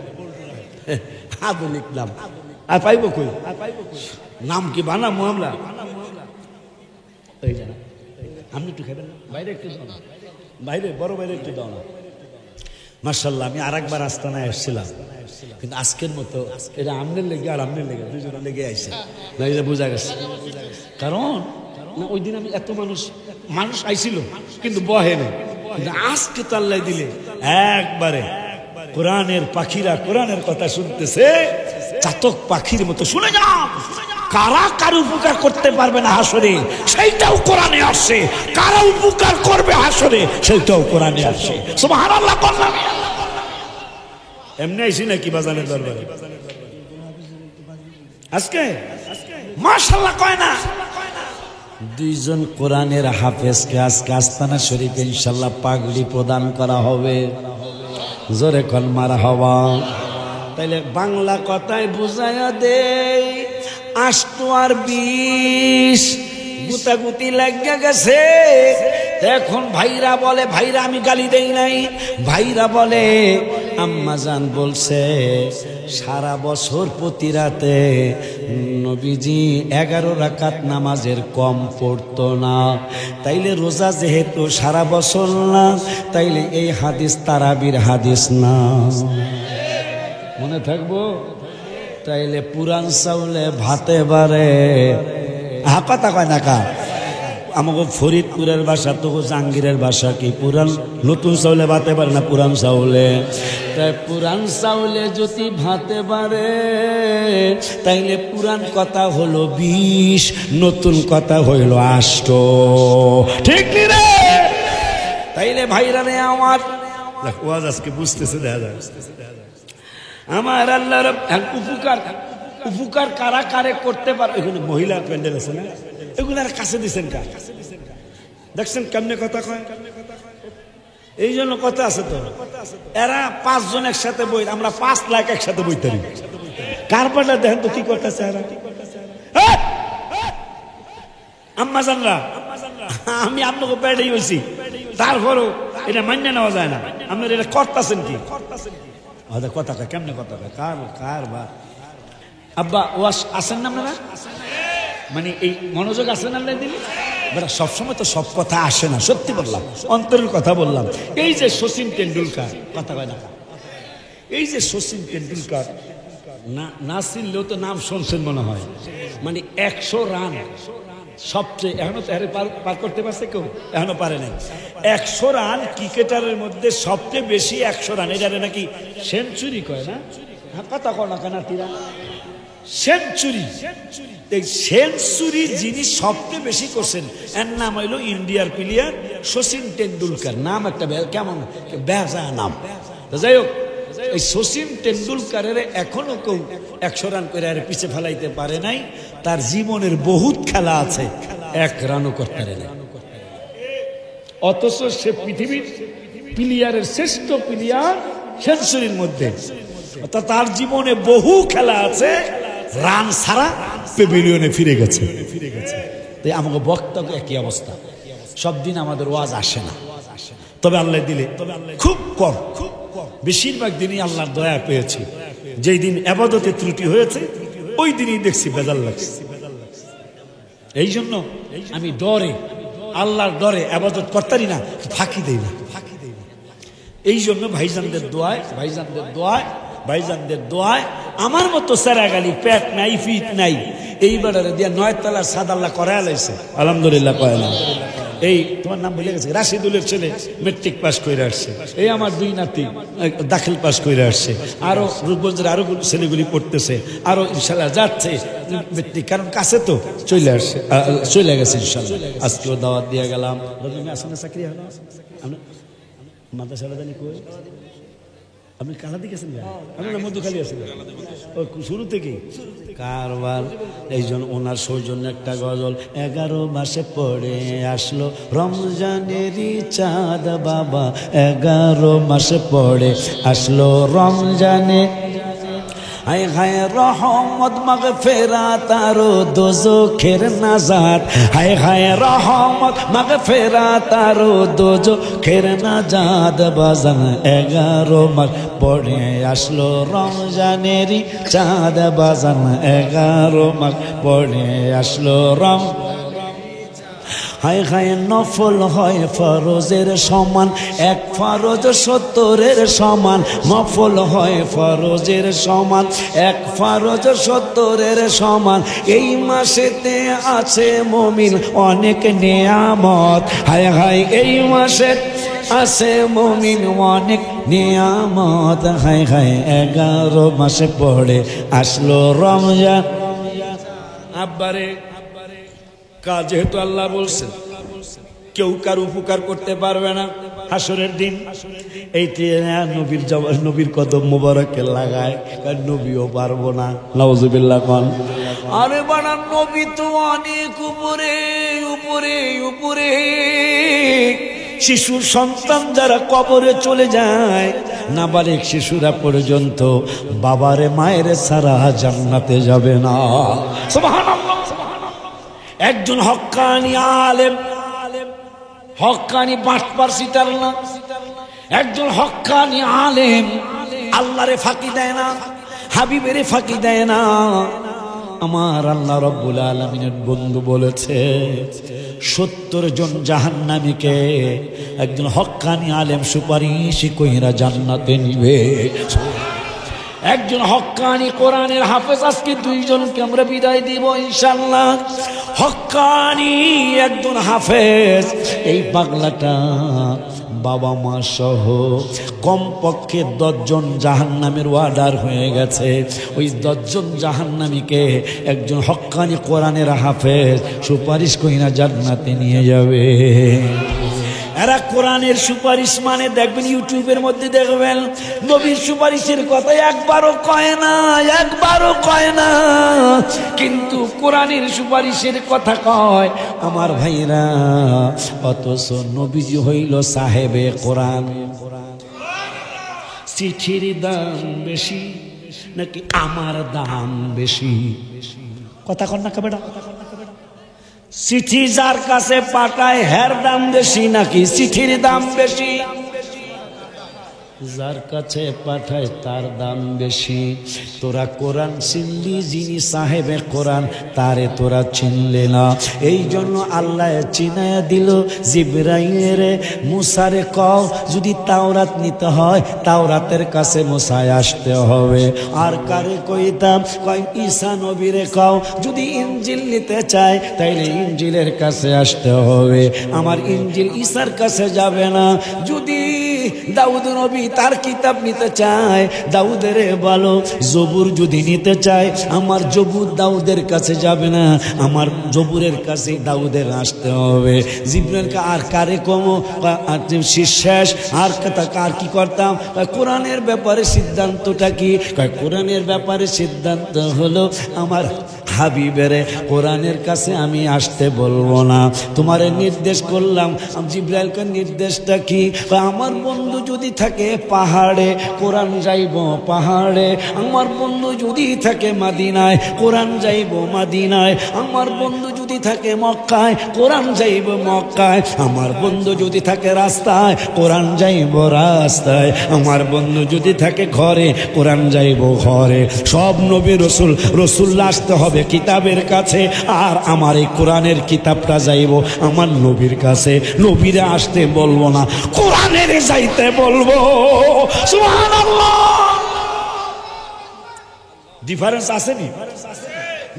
আধুনিক নাম আর পাইব কই? নাম কি বানাবো আমরা? আপনি একটু খাবেন না? বাইরে একটু দাও না, বাইরে বড় বাইরে একটু দাও না। মাশাআল্লাহ, আমি আরেকবার আস্তানায় এসেছিলাম, কিন্তু আজকের মতো এটা আমনের লেগে আর আমনের লেগে দুজনের লেগে আইসে না, এটা বোঝা গেছে। কারণ ওই দিন আমি এত মানুষ আইছিল কিন্তু বহে না, আজকে তো আল্লাহ দিলে একবারে কোরআনের পাখিরা কোরআনের কথা শুনতেছে, চাতক পাখির মতো শুনে যাও। কারা কার উপকার করতে পারবে না হাসরে, সেইটাও কোরআনে আসছে। কারা উপকার করবে হাসরে, সেইটাও কোরআনে আসছে। সুবহানাল্লাহ। করলাম এমনি আইসি নাকি বাজানের দরবারে আজকে? মাশাআল্লাহ কয় না? দুইজন কোরআনের হাফেজকে আজকে আস্তানা শরীফে ইনশাআল্লাহ পাগড়ি প্রদান করা হবে। জোরে কোন মারহাবা। তাইলে বাংলা কথায় বুঝাইয়া দেই, 8 আর 20 গুতাগুতি লাগিয়া গেছে। এখন ভাইরা বলে, ভাইরা আমি গালি দেই নাই, ভাইরা বলে আম্মাজান বলছে সারা বছর প্রতি রাতে নবীজি 11 রাকাত নামাজের কম পড়তো না। তাইলে রোজা যেহেতু সারা বছর না, তাইলে এই হাদিস তারাবির হাদিস না। মনে থাকবো? তাইলে পুরান চাউলে ভাতে বারে কথা কয় না কা? আমাকে ফরিদপুরের ভাষা, তো জাহাঙ্গীরের ভাষা কি? পুরান নতুন চাউলে ভাতে পারে না, পুরান চাউলে। তাই পুরান চাউলে যদি ভাতে পারে, তাইলে পুরান কথা হলো 20, নতুন কথা হইল 8। ঠিক নি রে? তাইলে ভাইরা রে আমার ওয়াজ আজকে বুঝতেছে, দেখা যায় আমার আল্লাহর উপকার কারা কারে করতে পারে। এখানে মহিলা প্যান্ডেল আছে না, এগুলার কাছে দিচ্ছেন কার? দেখছেন কেমনে কথা কয়? এই জন্য কথা আছে তো, এরা 5 জন একসাথে বই, আমরা 5 লাখ একসাথে বইতে পারি। কারবারটা দেখেন তো কি করতেছে এরা। আম্মা জানরা, আমি আপনাকে পেটেই হয়েছি, তারপরও এটা মান্য নেওয়া যায় না। আপনার এটা করতেছেন কি? কথা কয় কেমনে কথা কয়? কার বা আব্বা ওয়াস আসেন না আপনারা? মানে এই মনোযোগ আসে না আল্লাহ দিলে? বেটা সবসময় তো সব কথা আসে না, সত্যি বললাম, অন্তরের কথা বললাম। এই যে সচিন টেন্ডুলকার, কথা কয় না? এই যে সচিন টেন্ডুলকার না চিনলেও তো নাম শুনছেন মনে হয়। মানে 100 রান সবচেয়ে, এখনো তো পার করতে পারছে কেউ? এখনো পারে নাই। 100 রান ক্রিকেটারের মধ্যে সবচেয়ে বেশি 100 রান, এটারে নাকি সেঞ্চুরি কয় না? কথা কও না কেন তিরা সেঞ্চুরি। এই সেঞ্চুরি যিনি সবচেয়ে বেশি করছেন এর নাম হইল ইন্ডিয়ার প্লেয়ার শচীন টেন্ডুলকার। নাম একটা কেমন বেজা নাম। যাই হোক, এই শচীন টেন্ডুলকারের এখনো কেউ 100 রান করে আর পিছে ফেলাইতে পারে নাই। তার জীবনের বহুত খেলা আছে, 1 রানও করতে পারে নাই। অথচ সে পৃথিবীর প্লেয়ারের শ্রেষ্ঠ প্লেয়ার সেঞ্চুরির মধ্যে। অর্থাৎ তার জীবনে বহু খেলা আছে, রান ছাড়া প্যাভিলিয়নে ফিরে গেছে। তাই আমাকে বক্তব্য একই অবস্থা। সব দিন আমাদের ওয়াজ আসে না, তবে আল্লাহ দিলে খুব কম, বেশিরভাগ দিনই আল্লাহর দয়া পেয়েছি। যেই দিন ইবাদতে ত্রুটি হয়েছে ওই দিনই দেখছি বেজাল লাগছে। এই জন্য আমি ডরে, আল্লাহর ডরে ইবাদত করতারি না, ফাঁকি দেই না। এই জন্য ভাইজানদের দোয়ায় আমার মতো সেরাগালি পেট নাই ফিট নাই এইবার দিয়া 9 তলার সাদাল্লাহ করায় লাইছে আলহামদুলিল্লাহ। কয় না এই তোমার নাম বলে গেছে, রাশিদুলের ছেলে মেট্রিক পাস করে আসছে। এই আমার 2 নাতি দাখিল পাস করে আসছে। আরো রূপগঞ্জের আরো ছেলেগুলি পড়তেছে, আরো ইনশাল্লাহ যাচ্ছে মেট্রিক, কারণ কাছে তো চলে গেছে ইনশাল্লাহ। আজকেও দাওয়াত দিয়ে গেলাম। আসলে চাকরি হলো মাদ্রাসা জানি কই আপনি কালাদি গেছেন, আপনার মধ্যখালি আছেন শুরু থেকেই কারবার। এই জন্য ওনার সৌজন্য একটা গজল। 11 মাসে পড়ে আসলো রমজানেরই চাঁদ বাবা, 11 মাসে পড়ে আসলো রমজানে। হায় হায় রহমত মাগফিরাত আর দোজখের নাজাত, হায় হায় রহমত মাগফিরাত আর দোজখের নাজাত। বাজান 11 মাস পড়ে আসলো রমজানেরই চাঁদ বাজান, 11 মাস পড়ে আসলো হায় হায় নফল হয় ফরজের সমান, 1 ফরজ 70-এর সমান। নফল হয় ফরজের সমান, 1 ফরজ 70-এর সমান। এই মাসেতে আছে মুমিন অনেক নেয়ামত, হায় হায় এই মাসে আছে মুমিন অনেক নেয়ামত। হায় হায় 11 মাসে পড়ে আসলো রমজান। আব্বারে কাজ যেহেতু আল্লাহ বলছেন কেউ কার উপকার করতে পারবে না হাসরের দিন, এইটি নবীর কদম মোবারকে লাগায়, কারণ নবীও পারবো না। নাউজুবিল্লাহ কোন। আরে বানা নবী তো অনেক উপরে উপরে উপরে। শিশু সন্তান যারা কবরে চলে যায়, নাবালিগ শিশুরা পর্যন্ত বাবারে মায়ের ছাড়া জান্নাতে যাবে না। সুবহানাল্লাহ। একজন হক্কানি আলেম, হক্কানি বাটপার সিটার না, একজন হক্কানি আলেম আল্লাহরে ফাঁকি দেয় না, হাবিবের ফাঁকি দেয় না। আমার আল্লাহ রব্বুল আলামিনের বন্ধু বলেছে 70 জন জাহান্নামীকে একজন হক্কানি আলেম সুপারিশ কইরা জান্নাতে নিবে। একজন হক্কানি কোরআনের হাফেজ, আজকে 2 জনকে আমরা বিদায় দিব ইনশাআল্লাহ। হক্কানি একজন হাফেজ, এই পাগলাটা বাবা মা সহ কমপক্ষে 10 জন জাহান্নামের ওয়ার্ডার হয়ে গেছে। ওই 10 জন জাহান্নামীকে একজন হক্কানি কোরআনের হাফেজ সুপারিশ কইরা জান্নাতে নিয়ে যাবে। এরা কোরআনের সুপারিশ মানে দেখবেন ইউটিউবের মধ্যে দেখবেন নবীর সুপারিশের কথা একবারও কয় না, কিন্তু কোরআনের সুপারিশের কথা কয় আমার ভাইরা। অথচ নবীজি হইল সাহেবে কোরআন। চিঠির দাম বেশি নাকি আমার দাম বেশি? কথা কন না কবেটা? চিঠি যার কাছে পাঠায় হের দাম বেশি নাকি চিঠির দাম বেশি? যার কাছে পাঠায় তার দাম বেশি। তোরা কোরআন চিনলি, যিনি সাহেবে কোরআন তারে তোরা চিনলে না। এই জন্য আল্লাহ চিনায়া দিল জিবরাইলের, মুসারে কও যদি তাওরাত নিতে হয় তাওরাতের কাছে মুসায় আসতে হবে। আর কারে কইতাম, কয় ঈসা নবীরে কও যদি ইনজিল নিতে চায় তাইলে ইনজিলের কাছে আসতে হবে। আমার ইনজিল ঈসার কাছে যাবে না। যদি দাউদ নবী তার কিতাব নিতে চায়, দাউদের বলো জবুর যদি নিতে চায়, আমার জবুর দাউদের কাছে যাবে না, আমার জবুরের কাছে দাউদের আসতে হবে। জিবরাইলকে আর কারে কমো শেষ আর কার কি করতাম? কোরআনের ব্যাপারে সিদ্ধান্তটা কি? কোরআনের ব্যাপারে সিদ্ধান্ত হলো আমার হাবিবের কোরআনের কাছে আমি আসতে বলবো না, তোমারে নির্দেশ করলাম। জিবরাইলকে নির্দেশটা কি? আমার বন্ধু যদি থাকে পাহাড়ে, কোরআন যাইব পাহাড়ে। আমার বন্ধু যদি থাকে মাদিনায়, কোরআন যাইব মাদিনায়। আমার বন্ধু যদি থাকে মক্কায়, কোরআন যাইব মক্কায়। আমার বন্ধু যদি থাকে রাস্তায়, কোরআন যাইব রাস্তায়। আমার বন্ধু যদি থাকে ঘরে, কোরআন যাইব ঘরে। সব নবী রসুল্লাহ আসতে হবে কিতাবের কাছে, আর আমার এই কোরআনের কিতাবটা যাইব আমার নবীর কাছে। নবীরে আসতে বলবো না, কোরআনের যাইতে বলবো। সুবহানাল্লাহ। ডিফারেন্স আসেনি?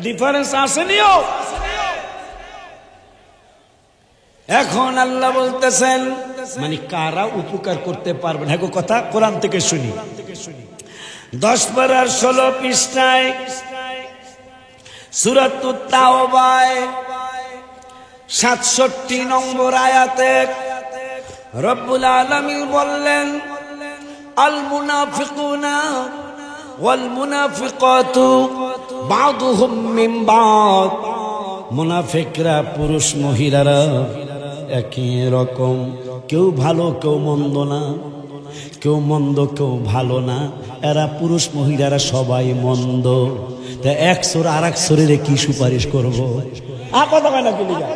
ডিফারেন্স আসেনিও। এখন আল্লাহ বলতেছেন মানে কারা উপকার করতে পারবেন, হ্যাঁ কথা কোরআন থেকে শুনি। 10 পারার 16 পৃষ্ঠায় সূরাতুত তাওবায় 67 নম্বর আয়াতে রব্বুল আলামিন বললেন, আল মুনাফিকুনা ওয়াল মুনাফিকাতু বা'দুহুম মিন বা'দ। মুনাফিকরা পুরুষ মহিলারা একই রকম, কেউ ভালো কেউ মন্দ না, কেউ মন্দ কেউ ভালো না। এরা পুরুষ মহিলারা সবাই মন্দ। তা এক সুর আর এক শরীরে কি সুপারিশ করবো? কথা হয় না কি লিগা?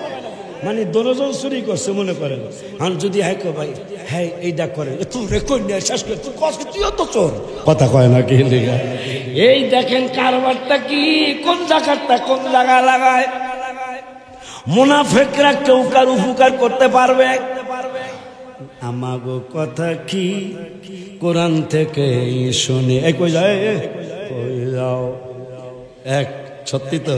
মানে দোনোজন চুরি করছে মনে করেন, আর যদি হ্যাঁ ভাই হ্যাঁ এইটা করে তুই রেকর্ড নিয়ে শেষ করে তুইও তো চোর, কথা কয় না কি লিগা? এই দেখেন কারবারটা কি, কোন জায়গাটা কোন জায়গা লাগায়। মুনাফিকরা কেউ কার উপকার করতে পারবে? আমাগো কথা কি কোরআন থেকে শুনে কই যাও এক সত্যি তো,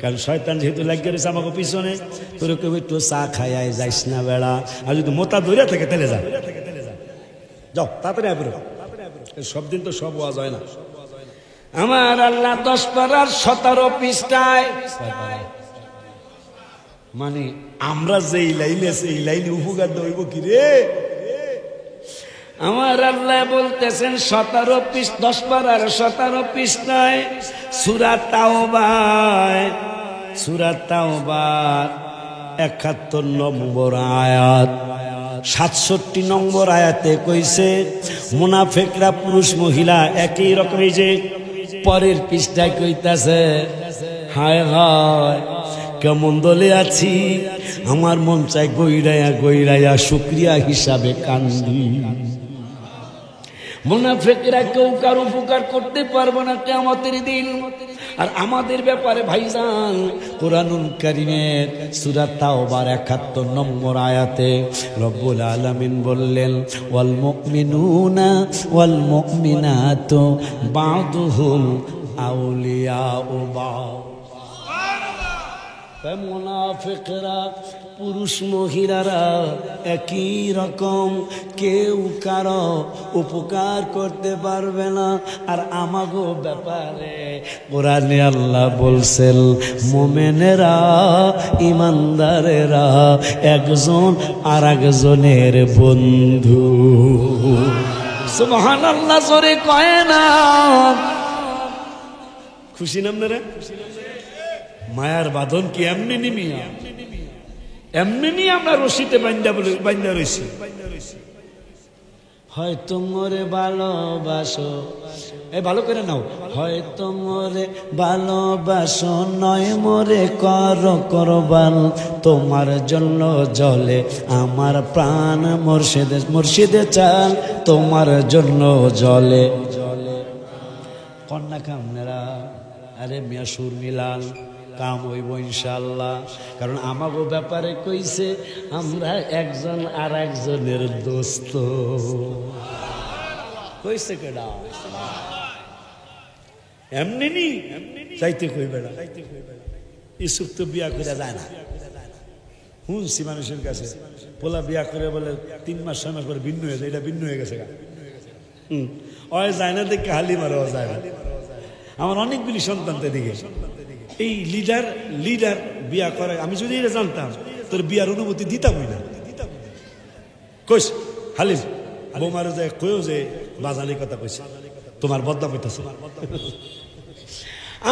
কারণ শয়তান যেহেতু লাগিয়ে রয়েছে আমাকে পিছনে, তোর কেউ একটু চা খায় যাইস না বেড়া, আর যদি মোতা দৌড়িয়া থাকে তাহলে যাও তাড়াতাড়ি আবরো। সব দিন তো সব ওয়াজ হয় না। আমার আল্লাহ 10 পারার 17 পৃষ্ঠায় মানে আমরা যেই লাইনে সেই লাইনে উপকার দইব কি রে? আমার আল্লাহ বলতেছেন 10 পারার 17 পৃষ্ঠায় সূরা তাওবায় 71 নম্বর আয়াত 67 নম্বর আয়াতে কইছে মুনাফিকরা পুরুষ মহিলা একই রকম। এই যে পরের পৃষ্ঠায় কইতাছে, হায় হায় কেমন দলে আছি, আমার মন চাই গইরাইয়া গইরাইয়া শুকরিয়া হিসাবে কান্দি। মুনাফিকরা কেউ কার উপকার করতে পারবে না কিয়ামতের দিন। আর আমাদের ব্যাপারে ভাইজান কোরআনুল কারীমের সূরা তাওবার 71 নম্বর আয়াতে রব্বুল আলামিন বললেন, ওয়াল মুমিনুনা ওয়াল মুমিনাতু বা'দুহুম আউলিয়াউ বা'দ। মুনাফিকরা পুরুষ মহিলারা একই রকম, কেউ কারো উপকার করতে পারবে না। আর আমাগো ব্যাপারে কোরআনে আল্লাহ বলছেন, মুমিনেরা ইমানদারেরা একজন আর একজনের বন্ধু। সুবহানাল্লাহ, জোরে কয় না? খুশি না আপনারা? মায়ার বাঁধন কি এমনি নিমিয়া? এমনি নিয়ে আমরা রশিতে বান্ধা রয়েছি। হয়তো মোরে ভালোবাসো, এই ভালো করে নাও, হয়তো মোরে ভালোবাসো নয় মোরে করো কোরবান, তোমার জন্য জ্বলে আমার প্রাণ, মুর্শিদে মুর্শিদে চাল তোমার জন্য জ্বলে। কন্যা কামনেরা আরে মিয়া সুর মিলান, কাম হইব ইনশাআল্লাহ। কারণ আমাগো ব্যাপারে কইছে আমরা একজন আর একজনের দোস্ত। কইছে কেডা? এমনি নি চাইতে কই বেড়া, ইসুফ তো বিয়া করে যায় না। শুনছি মানুষের কাছে পোলা বিয়া করে বলে 3 মাস 6 মাস পরে ভিন্ন হয়ে যায়, এটা ভিন্ন হয়ে গেছে গা। ওই যায় না দেখে হালি মারা যায় না। আমার অনেকগুলি সন্তান দিকে এই লিডার বিয়া করে। আমি যদি এটা জানতাম তোর বিয়ার অনুমতি দিতামই না। কইস হালিম বৌমারে যায় কয়েও যে বাজালি কথা কইছে, তোমার বদনাম হইতেছে।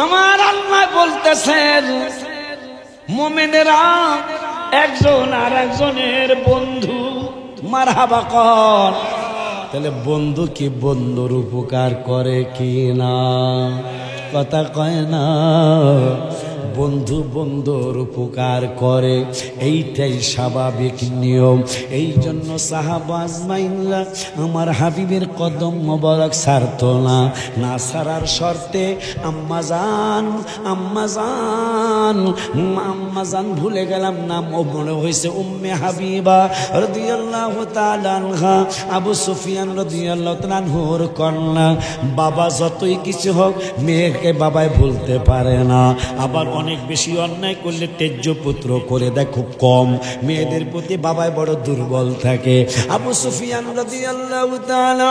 আমার আল্লাহ বলতেছেন মুমিনেরা একজন আর একজনের বন্ধু, মারহাবা কর। তাহলে বন্ধু কি বন্ধুর উপকার করে কি না? কথা কয় না। বন্ধু বন্ধুর উপকার করে, এইটাই স্বাভাবিক নিয়ম। এই জন্য সাহাবা আজমাইনরা আমার হাবিবের কদম মোবারক ছাড়তো না। না ছাড়ার শর্তে আম্মাজান ভুলে গেলাম নাম, ও মনে হয়েছে উম্মে হাবিবা রাদিয়াল্লাহু তাআলা আনহা, আবু সুফিয়ান রাদিয়াল্লাহু তাআলা আনহুর কন্যা। বাবা যতই কিছু হোক মেয়েকে বাবাই ভুলতে পারে না। আবার অনেক বেশি অন্যায় করলে তেজ্য পুত্র করে দেয় খুব কম। মেয়েদের প্রতি বাবাই বড় দুর্বল থাকে। আবু সুফিয়ান রাদিয়াল্লাহু তাআলা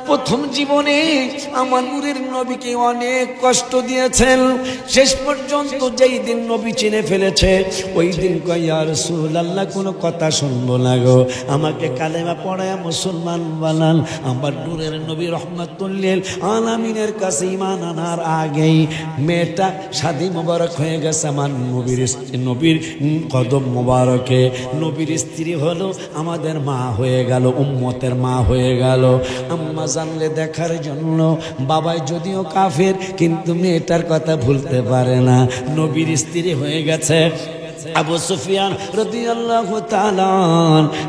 প্রথম জীবনে আমার নূরের নবীকে অনেক কষ্ট দিয়েছেন। শেষ পর্যন্ত যেই দিন নবী চিনে ফেলেছে ওই দিন কয় ইয়া রাসূলুল্লাহ কোনো কথা শুনবো না গো, আমাকে কালেমা পড়ায় মুসলমান বানান। আমার নূরের নবী রহমাতুল লিল আলামিনের কাছে ঈমান আনার আগেই মেয়েটা শাদী মোবারক হয়ে গেছে আমার নবীর কদম মোবারকে। নবীর স্ত্রী হলো আমাদের মা হয়ে গেল, উম্মতের মা হয়ে গেল। আম্মা জানলে দেখার জন্য বাবাই যদিও কাফের কিন্তু মেয়েটার কথা ভুলতে পারে না। নবীর স্ত্রী হয়ে গেছে। আবু সুফিয়ান রাদিয়াল্লাহু তাআলা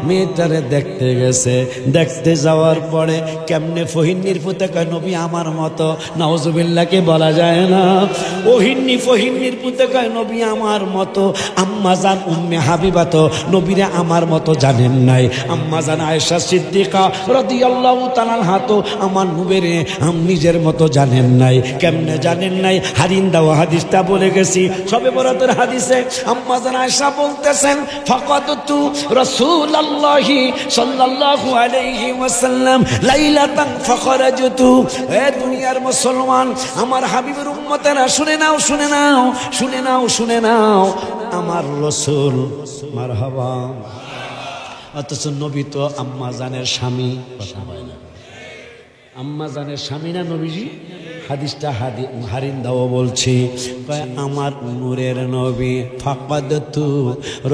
মেয়েটারে দেখতে গেছে। দেখতে যাওয়ার পরে কেমনে ফহিন্নির পুতে কয় নবী আমার মতো, নাউজুবিল্লাহকে বলা যায় না। ফহিন্নির পুতে কয় নবী আমার মতো। আম্মাজান উম্মে হাবিবা তো নবীরে আমার মতো জানেন নাই। আম্মাজান আয়েশা সিদ্দিকা রাদিয়াল্লাহু তাআলা আনহা তো আমার নবীরে নিজের মতো জানেন নাই। কেমনে জানেন নাই? হারিন্দাও হাদিসটা বলে গেছি সবে বরাতের হাদিসে আম্মা আয়েশা বলতেছেন ফাকাদতু রাসূলুল্লাহি সাল্লাল্লাহু আলাইহি ওয়াসাল্লাম লাইলাতান ফাখরাজতু। এ দুনিয়ার মুসলমান আমার হাবিবের উম্মতেরা শুনে নাও আমার রাসূল মারহাবা। অথচ নবী তো আম্মা জানের স্বামী, কথা হয় না। আম্মা জানের স্বামী না নবীজি? হাদিসটা হারিন্দাও বলছি আমার নূরের নবী ফাকাদতু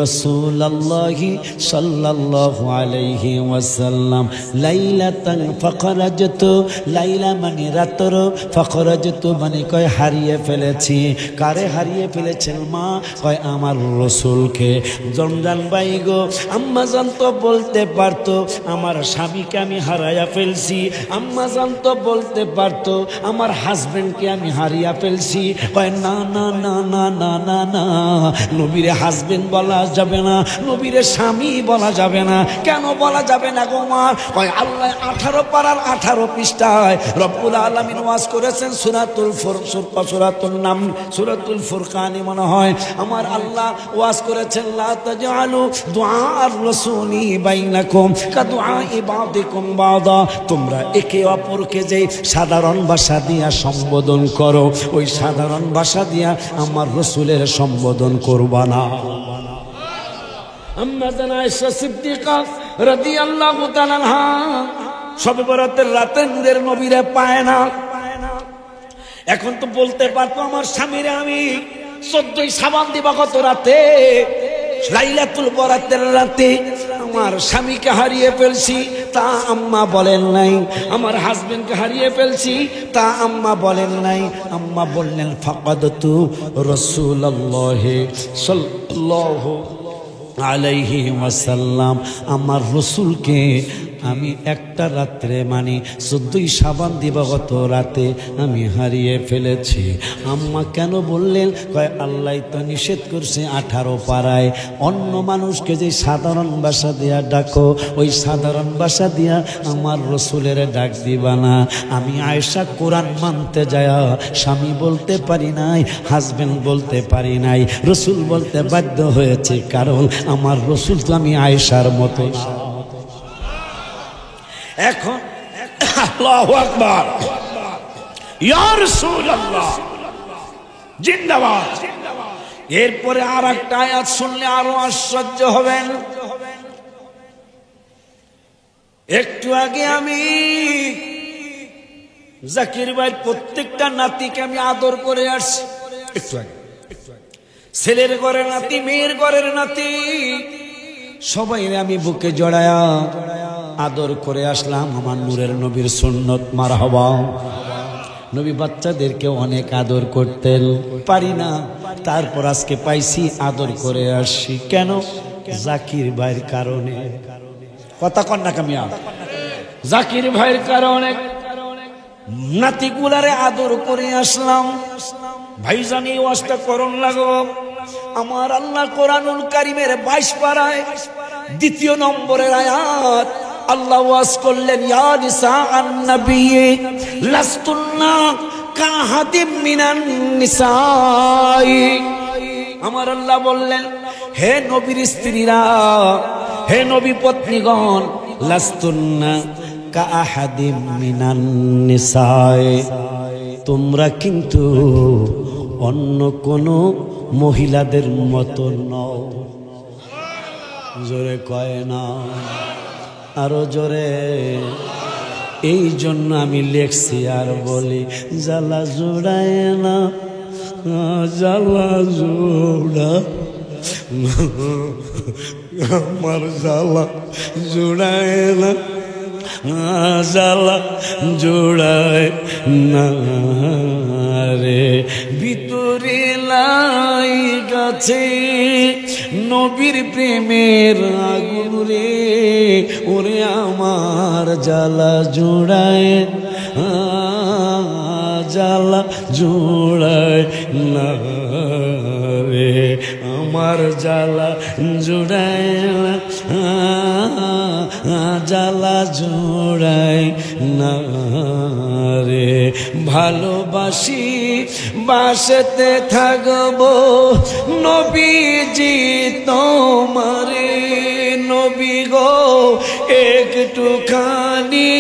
রাসূলুল্লাহি সাল্লাল্লাহু আলাইহি ওয়াসাল্লাম লাইলাতান ফাখরাজতু। লাইলা মানে রাতর, ফাখরাজতু মানে কয় হারিয়ে ফেলেছি। কারে হারিয়ে ফেলেছেন মা? কয় আমার রাসূলকে। জমজান ভাই গো, আম্মা জান তো বলতে পারতো আমার স্বামীকে আমি হারাইয়া ফেলছি। আম্মা জান তো বলতে পারতো আমার হাজবেন্ডকে আমি হারিয়ে ফেলছি। কয় না না না না না না না, নবীরে হাজবেন্ড বলা যাবে না, নবীরে স্বামী বলা যাবে না। কেন বলা যাবে না গো মা? কয় আল্লাহ 18 পারার 18 পৃষ্ঠায় রব্বুল আলামিন ওয়াজ করেছেন সূরাতুল ফুরকানে মনে হয় আমার আল্লাহ ওয়াজ করেছেন লা তাজআলু দুআআর রাসূলি বাইনাকুম কাদুআই বাদিকুম বাদা। তোমরা একে অপরকে যে সাধারণ ভাষা দিয়া সম্বোধন করো ওই সাধারণ ভাষা দিয়া আমার রাসূলের সম্বোধন করবা না। আম্মা জান আয়েশা সিদ্দিকা রাদিয়াল্লাহু তাআলা আনহা শবে বরাতের রাতে নূরের নবীরে পায় না। এখন তো বলতে পারতো আমার স্বামীরে আমি 14ই শাবান দিবাগত রাতে লাইলাতুল বরাতের রাতে আমার স্বামীকে হারিয়ে ফেলছি, তা আম্মা বলেন নাই। আমার হাজবেন্ডকে হারিয়ে ফেলছি, তা আম্মা বলেন নাই। আম্মা বললেন ফাকাদতু রাসূলুল্লাহি সাল্লাল্লাহু আলাইহি ওয়াসাল্লাম আমার রাসূলকে আমি একটা রাত্রে মানে 14ই শাবান দিবাগত রাতে আমি হারিয়ে ফেলেছি। আম্মা কেন বললেন? কয় আল্লাহ তো নিষেধ করছে 18 পাড়ায় অন্য মানুষকে যে সাধারণ ভাষা দিয়া ডাকো, ওই সাধারণ ভাষা দিয়া আমার রসুলের ডাক দিবা না। আমি আয়েশা কোরআন মানতে যায় স্বামী বলতে পারি নাই, হাজবেন্ড বলতে পারি নাই, রসুল বলতে বাধ্য হয়েছে, কারণ আমার রসুল তো আমি আয়েশার মতো। এখন আল্লাহু আকবার, ইয়া রাসূলুল্লাহ জিন্দাবাদ। এরপরে আর একটা আয়াত শুনলে আরো আশ্চর্য হবেন। একটু আগে আমি জাকির ভাই প্রত্যেকটা নাতিকে আমি আদর করে আসছি। একটু আগে ছেলের ঘরের নাতি, মেয়ের ঘরের নাতি, সবাই আমি বুকে জড়ায়া আদর করে আসলাম। আমার নূরের নবীর সুন্নত মারহাবা। নবী বাচ্চাদেরকে অনেক আদর করতেন, পারি না, তারপর আজকে পাইছি, আদর করে আসছি। কেন? জাকির ভাইয়ের কারণে। কথা কন না কামিয়া? জাকির ভাইয়ের কারণে নাতিগুলারে আদর করে আসলাম। ভাইজান এই ওয়াজটা করণ লাগো। আমার আল্লাহ কোরআনুল কারীমের 22 পারায় 2 নম্বরের আয়াত আল্লাহ ওয়াজ করলেন, ইয়া নিসা আন-নবী লাস্তুন্না কাহাদিম মিনান নিসাই। আমার আল্লাহ বললেন, হে নবীর স্ত্রীরা, হে নবী পত্নীগণ, লাস্তুন্না কাহাদিম মিনান নিসাই, তোমরা কিন্তু অন্য কোন মহিলাদের মতো নও। জোরে কয় না, আরো জোরে। এই জন্য আমি লেখছি আর বলি, জ্বালা জোড়ায় না, জ্বালা জোড়া, আমার জ্বালা জোড়ায় না, জ্বালা জোড়ায় না রে। ভিতরে লাই গাছে নবীর প্রেমের আগুন রে, ওরে আমার জ্বালা জোড়ায়, জ্বালা জোড়ায় না রে, আমার জ্বালা জোড়ায় না, জ্বালা জোড়ায় না রে। ভালোবাসি বাসতে থাকবো নবীজি তোমারে, নবী গো একটুখানি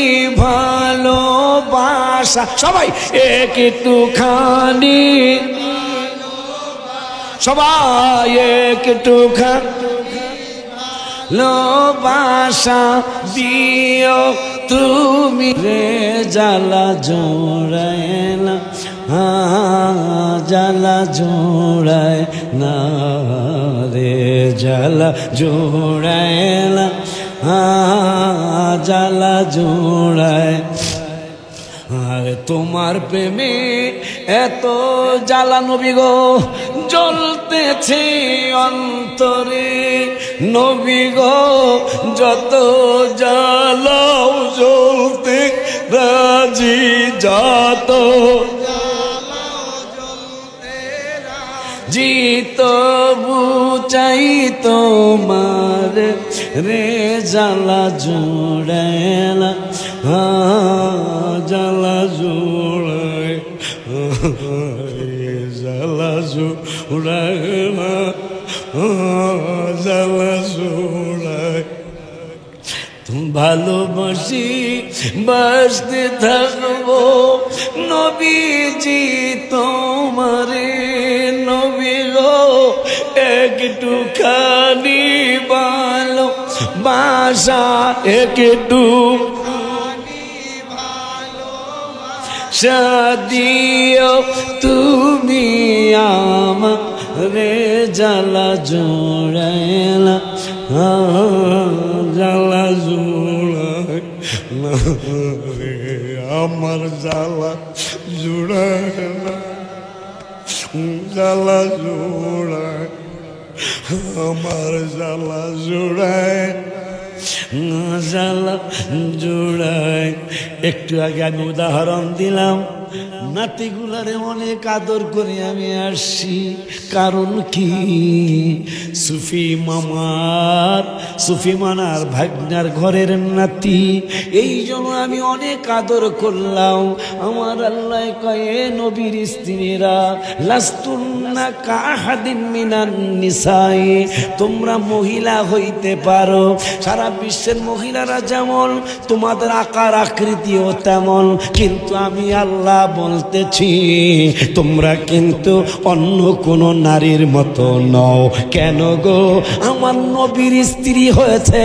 ভালোবাসা, সবাই একটুখানি, সবাই একটুখানি ভালোবাসা দিও তুমি রে, জ্বালা জোড়ায় না, জ্বালা জোড়ায় না রে, জ্বালা জোড়ায় না, জ্বালা জোড়ায়। আর তোমার প্রেমে এত জ্বালা নবী গো জ্বলতেছে অন্তরে, নবী গো যত জ্বালাও জ্বলতে রাজি, যত জিত বুচাই তোমার রে, জ্বালা জোড়ায়লা, জ্বালা জোড়ায়, জ্বালা জোড়ায়লা, জ্বালা জোড়ায়। ভালোবাসি বাসতে থাকবো নবীজি তোমারে, নবী গো একটুখানি ভালোবাসা, একটু দিও তুমি আমারে, জ্বালা জোড়ায়লা, জ্বালা জোড়ায় না রে, আমার জ্বালা জোড়ায় না, জ্বালা জোড়ায়, আমার জ্বালা জোড়ায় জ্বালা জোড়ায়। একটু আগে আমি উদাহরণ দিলাম, নাতিগুলারে অনেক আদর করে আমি আসছি, কারণ কি? সুফি মানার ভাগ্নার ঘরের নাতি, এই জন্য আমি অনেক আদর করলাম। আমার আল্লাহ কয়, নবীর স্ত্রীরা, লাস্তুন্না কাহাদিন মিনান নিসাই, তোমরা মহিলা হইতে পারো, সারা বিশ্বের মহিলারা যেমন, তোমাদের আকার আকৃতিও তেমন, কিন্তু আমি আল্লাহ বলতেছি তোমরা কিন্তু অন্য কোন নারীর মতো নও। কেন গো? আমার নবীর স্ত্রী হয়েছে।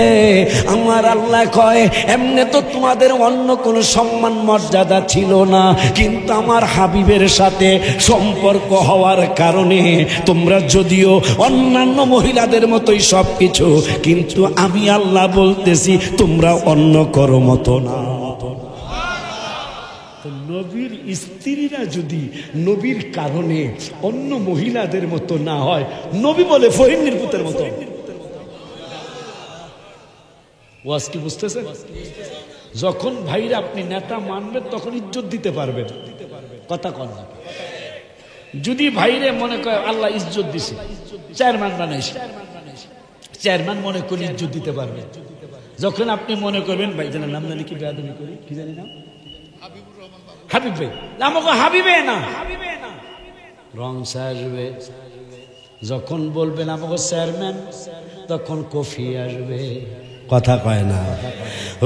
আমার আল্লাহ কয়, এমনি তো তোমাদের অন্য কোন সম্মান মর্যাদা ছিল না, কিন্তু আমার হাবিবের সাথে সম্পর্ক হওয়ার কারণে তোমরা যদিও অন্যান্য মহিলাদের মতোই সবকিছু, কিন্তু আমি আল্লাহ বলতেছি তোমরা অন্য কারো মতো না। নবীর স্ত্রীরা যদি নবীর কারণে অন্য মহিলাদের মতো না হয়, নবী বলে ফহিনীর পুতের মতো। ওয়াজ কি বুঝতেছেন? যখন ভাইরা আপনি নেতা মানবেন তখন ইজ্জত দিতে পারবেন, কথা কন না। যদি ভাইরে মনে করে আল্লাহ ইজ্জত দিছে, চেয়ারম্যান বানাইছে, চেয়ারম্যান মনে করে ইজ্জত দিতে পারবে। যখন আপনি মনে করবেন ভাই জানার নাম জানি কি বেয়াদবি করি, কি জানি না, হাবিব ভাই, আমাকে হাবিবে না, রং আসবে। যখন বলবেন আমাকে চেয়ারম্যান, তখন কফি আসবে, কথা কয় না।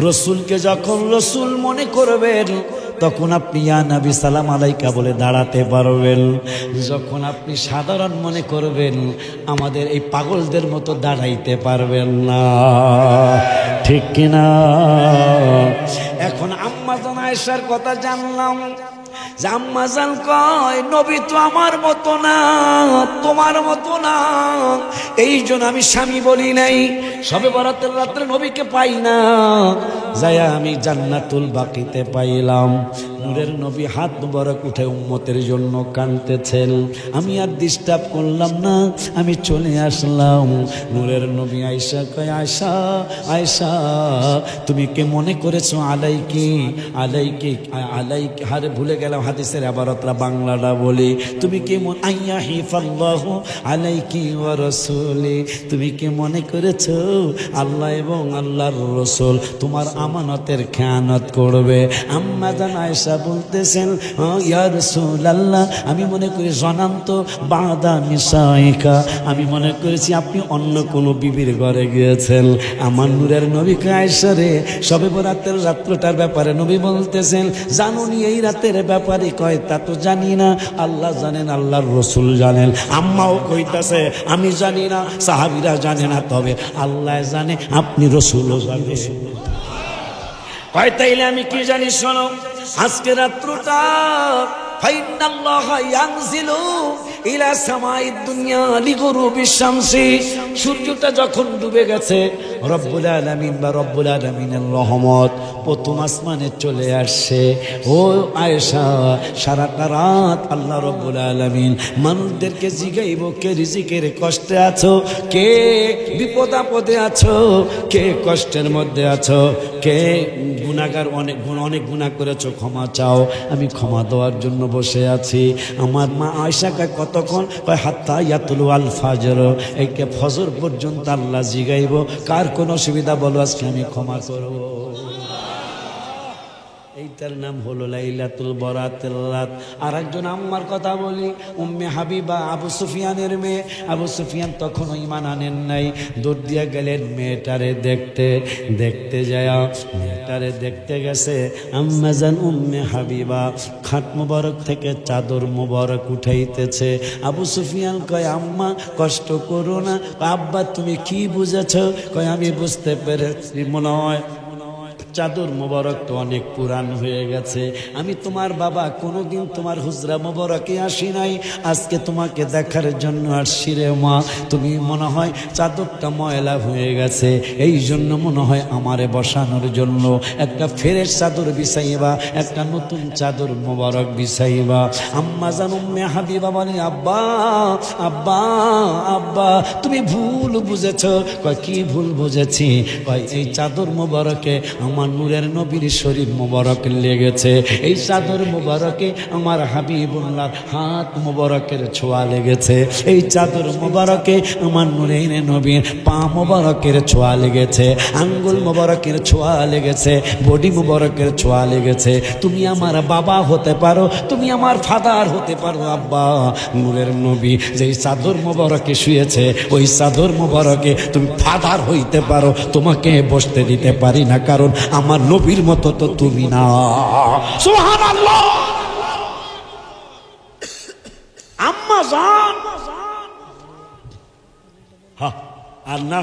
রসুলকে যখন রসুল মনে করবেন, তখন আপনি ইয়া নবী সালাম আলাইকা বলে দাঁড়াতে পারবেন। যখন আপনি সাধারণ মনে করবেন, আমাদের এই পাগলদের মতো দাঁড়াইতে পারবেন না, ঠিক কিনা? এখন আম্মা জান আয়েশার কথা জানলাম, যে আম্মা জান কয়, নবী তো আমার মতো না, তোমার মতো না, এই জন্য আমি স্বামী বলি নাই। সবে বরাতের রাত্রে নবীকে পাই না, যায়া আমি জান্নাতুল বাকিতে পাইলাম। নূরের নবী হাত মুবারক উঠে উম্মতের জন্য কাঁদতেছেন। আমি আর ডিস্টার্ব করলাম না, আমি চলে আসলাম। নূরের নবী আয়েশা কয়, আয়েশা আয়েশা, তুমি কে মনে করেছো আলাইকি আলাইকি আলাইকি, হারে ভুলে গেলাম হাদিসের আবারতরা, বাংলাটা বলি। তুমি কে আইয়া হিফাল্লাহু আলাইকি ওয়া রাসূলি, তুমি কে মনে করেছো আল্লাহ এবং আল্লাহর রাসূল তোমার আমানতের খেয়ানত করবে? আম্মা জান আয়েশা বলতেছেন, ইয়া রাসূলুল্লাহ, আমি মনে করি জনান্ত বাদা নিসাইকা, আমি মনে করেছি আপনি অন্য কোনো বিবির ঘরে গিয়েছেন। আমার নূরের নবী আয়েশা রে, সবে বরাতের রাত্রটার ব্যাপারে নবী বলতেছেন, জানুনি এই রাতের ব্যাপারে? কয়, তা তো জানি না, আল্লাহ জানেন, আল্লাহর রাসূল জানেন। আম্মাও কইতাছে, আমি জানি না, সাহাবীরা জানে না, তবে আল্লাহ জানে, আপনি রাসূলও জানেন। কয়, তাইলে আমি কি জানি? শোনো, আজকে রাত্রটা ফাইনাল্লাহা ইয়ানজিলু ইলা সামাইদ দুনিয়া লিগুরুবিশ শামসি, সূর্যটা যখন ডুবে গেছে, রব্বুল আলামিন বা রব্বুল আলামিনের রহমত প্রথম আসমানে চলে আসছে। ও আয়েশা, সারাটা রাত আল্লাহ রব্বুল আলামিন মানুষদেরকে জিগাইব, কে রিজিকের কষ্টে আছো, কে বিপদ আপদে আছো, কে কষ্টের মধ্যে আছো, কে গুনাহগার, অনেক গুনাহ করেছো, ক্ষমা চাও, আমি ক্ষমা দেওয়ার জন্য বসে আছি। আমার মা আয়েশা কয়, কতক্ষণ? কয়, হাত্তা ইয়াতুলু আল ফাজর, এইকে ফজর পর্যন্ত আল্লাহ জিগাইব, কার কোনো অসুবিধা বলো, আজকে আমি ক্ষমা করব। এইটার নাম হলো লাইলাতুল বরাতের রাত। আর একজন আম্মার কথা বলি, উম্মে হাবিবা, আবু সুফিয়ানের মেয়ে। আবু সুফিয়ান তখনও ঈমান আনেন নাই, দৌড় দিয়া গেলেন মেয়েটারে দেখতে। দেখতে যায়, মেয়েটারে দেখতে গেছে আম্মা জান উম্মে হাবিবা খাট মুবারক থেকে চাদর মুবারক উঠাইতেছে। আবু সুফিয়ান কয়, আম্মা কষ্ট করো না। আব্বা তুমি কি বুঝেছ? কয়, আমি বুঝতে পেরেছি, মনে হয় চাদর মোবারক তো অনেক পুরান হয়ে গেছে, আমি তোমার বাবা কোনোদিন তোমার হুজরা মোবারকে আসি নাই, আজকে তোমাকে দেখার জন্য আসছি রে মা। তুমি মনে হয় চাদরটা ময়লা হয়ে গেছে, এই জন্য মনে হয় আমারে বসানোর জন্য একটা ফ্রেশ চাদর বিছাইবা, একটা নতুন চাদর মোবারক বিছাইবা। আম্মা জান উম্মে হাবিবা বলে, আব্বা আব্বা আব্বা তুমি ভুল বুঝেছো। কয় কি ভুল বুঝেছি? কয় এই চাদর মোবারকে আমার নূরের নবীর শরীর মোবারক লেগেছে, এই চাদর মোবারকে আমার হাবিবুল্লাহর হাত মোবারকের ছোঁয়া লেগেছে, এই চাদর মোবারকে আমার নূরের নবীর পা মোবারকের ছোঁয়া লেগেছে, আঙ্গুল মোবারকের ছোঁয়া লেগেছে, বডি মোবারকের ছোঁয়া লেগেছে। তুমি আমার বাবা হতে পারো, তুমি আমার ফাদার হতে পারো আব্বা। নূরের নবী যেই চাদর মোবারকে শুয়েছে, ওই চাদর মোবারকে তুমি ফাদার হইতে পারো, তোমাকে বসতে দিতে পারি না, কারণ আমার নবীর মতো তো তুমি না। সুবহানাল্লাহ। আম্মা জান আর না,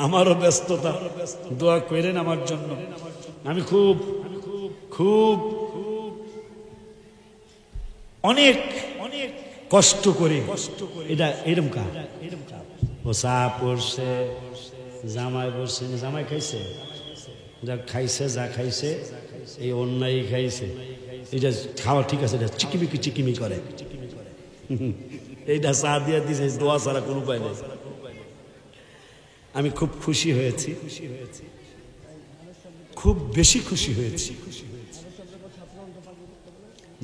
আমারও ব্যস্ততা, দোয়া করেন আমার জন্য। আমি খুব খুব অনেক অনেক কষ্ট করে এটা এরম কা পোষা পড়ছে, জামাই পড়ছে, জামাই খাইছে, যা খাইছে যা খাইছে এই অন্যায় খাইছে, এটা খাওয়া ঠিক আছে, এটা চিকিমিকি চিকিমি করে, এইটা চা দিয়ে দিছে, দোয়া ছাড়া কোনো উপায় নেই। আমি খুব খুশি হয়েছি, খুব বেশি খুশি হয়েছি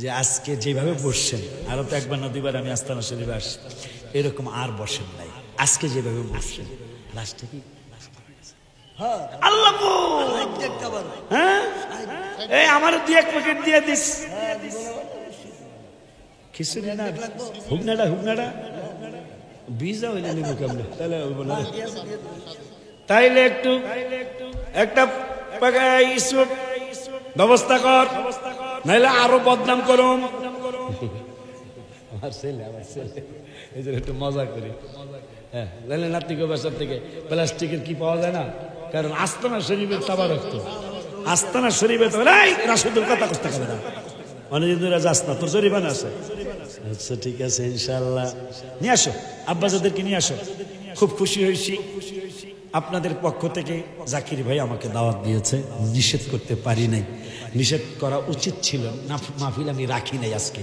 যে আজকে যেভাবে বসছেন, আরো তো একবার না দুইবার আমি আস্তানা শরীফে আসছি, এরকম আর বসেন নাই। আজকে যেভাবে বসছেন লাস্টে কি আল্লাহ এই আমার 2-1 প্যাকেট দিয়ে দিস, খিচুড়ি না হুকনাটা ভিজা হইলে নিব কেমনে, তাহলে তাইলে একটু একটা ব্যবস্থা কর, নাইলে আরো বদনাম করুম। আমার ছেলে এই জন্য একটু মজা করি। হ্যাঁ, নাইলে নাতিকে বাসার থেকে প্লাস্টিকের কি পাওয়া যায় না, কারণ আস্তানা শরীফের তাবারক তো, আস্তানা শরীফে তো রাসূলের কথা কষ্ট করে না, অনেকদিন ধরে যাস না, তোর জরিমানা আছে। আচ্ছা ঠিক আছে, ইনশাআল্লাহ নিয়ে আসো, আব্বাজাদেরকে নিয়ে আসো। খুব খুশি হয়েছি আপনাদের পক্ষ থেকে। জাকির ভাই আমাকে দাওয়াত দিয়েছে, নিষেধ করতে পারি নাই, নিষেধ করা উচিত ছিল না, মাহফিল আমি রাখি নাই আজকে,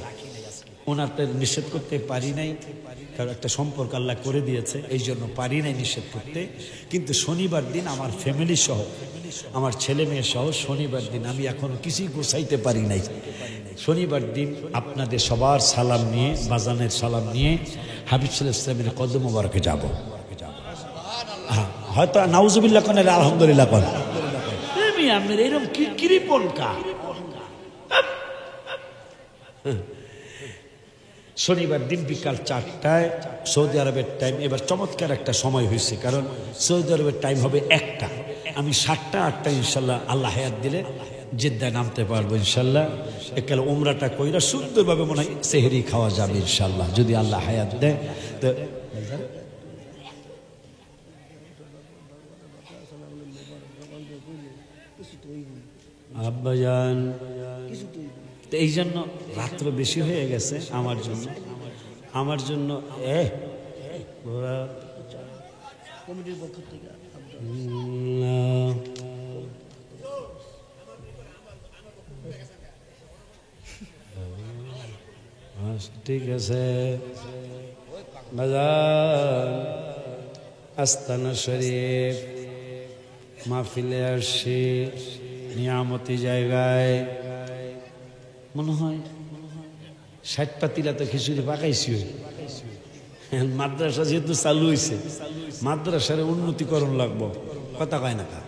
ওনারটা নিষেধ করতে পারি নাই, কারণ একটা সম্পর্ক আল্লাহ করে দিয়েছে, এই জন্য পারি নাই নিষেধ করতে। কিন্তু শনিবার দিন আমার ফ্যামিলি সহ, আমার ছেলে মেয়ে সহ শনিবার দিন আমি এখনো কিছুই গোছাইতে পারি নাই। শনিবার দিন আপনাদের সবার সালাম নিয়ে, বাজানের সালাম নিয়ে হাবিব সাল্লাল্লাহু আলাইহি ওয়াসাল্লামের কদম মোবারকে যাব। হয়তো নাউজুবিল্লাহ কোন, আলহামদুলিল্লাহ কোন, আপনার এরকম কৃপণ কা। শনিবার দিন বিকাল 4টায় সৌদি আরবের টাইম, এবার চমৎকার একটা সময় হয়েছে, কারণ সৌদি আরবের টাইম হবে 1টা, আমি 7টা 8টা ইনশাল্লাহ আল্লাহ হায়াত দিলে জেদ্দায় নামতে পারবো ইনশাল্লাহ। একালে উমরাটা কইরা সুন্দরভাবে মনে হয় সেহরি খাওয়া যাবে ইনশাল্লাহ, যদি আল্লাহ হায়াত দেয়। তো আব্বাজান এই জন্য রাত্র বেশি হয়ে গেছে আমার জন্য, আমার জন্য কমিটির পক্ষ থেকে ঠিক আছে। বাজার আস্তানা শরীফ মাহফিলে আসছি, নিয়ামতি জায়গায়, মনে হয় 60 পাতিলা তো খিচুড়ি পাকাইছি। মাদ্রাসা যেহেতু চালু হয়েছে, মাদ্রাসার উন্নতিকরণ লাগবো, কথা কয় না কা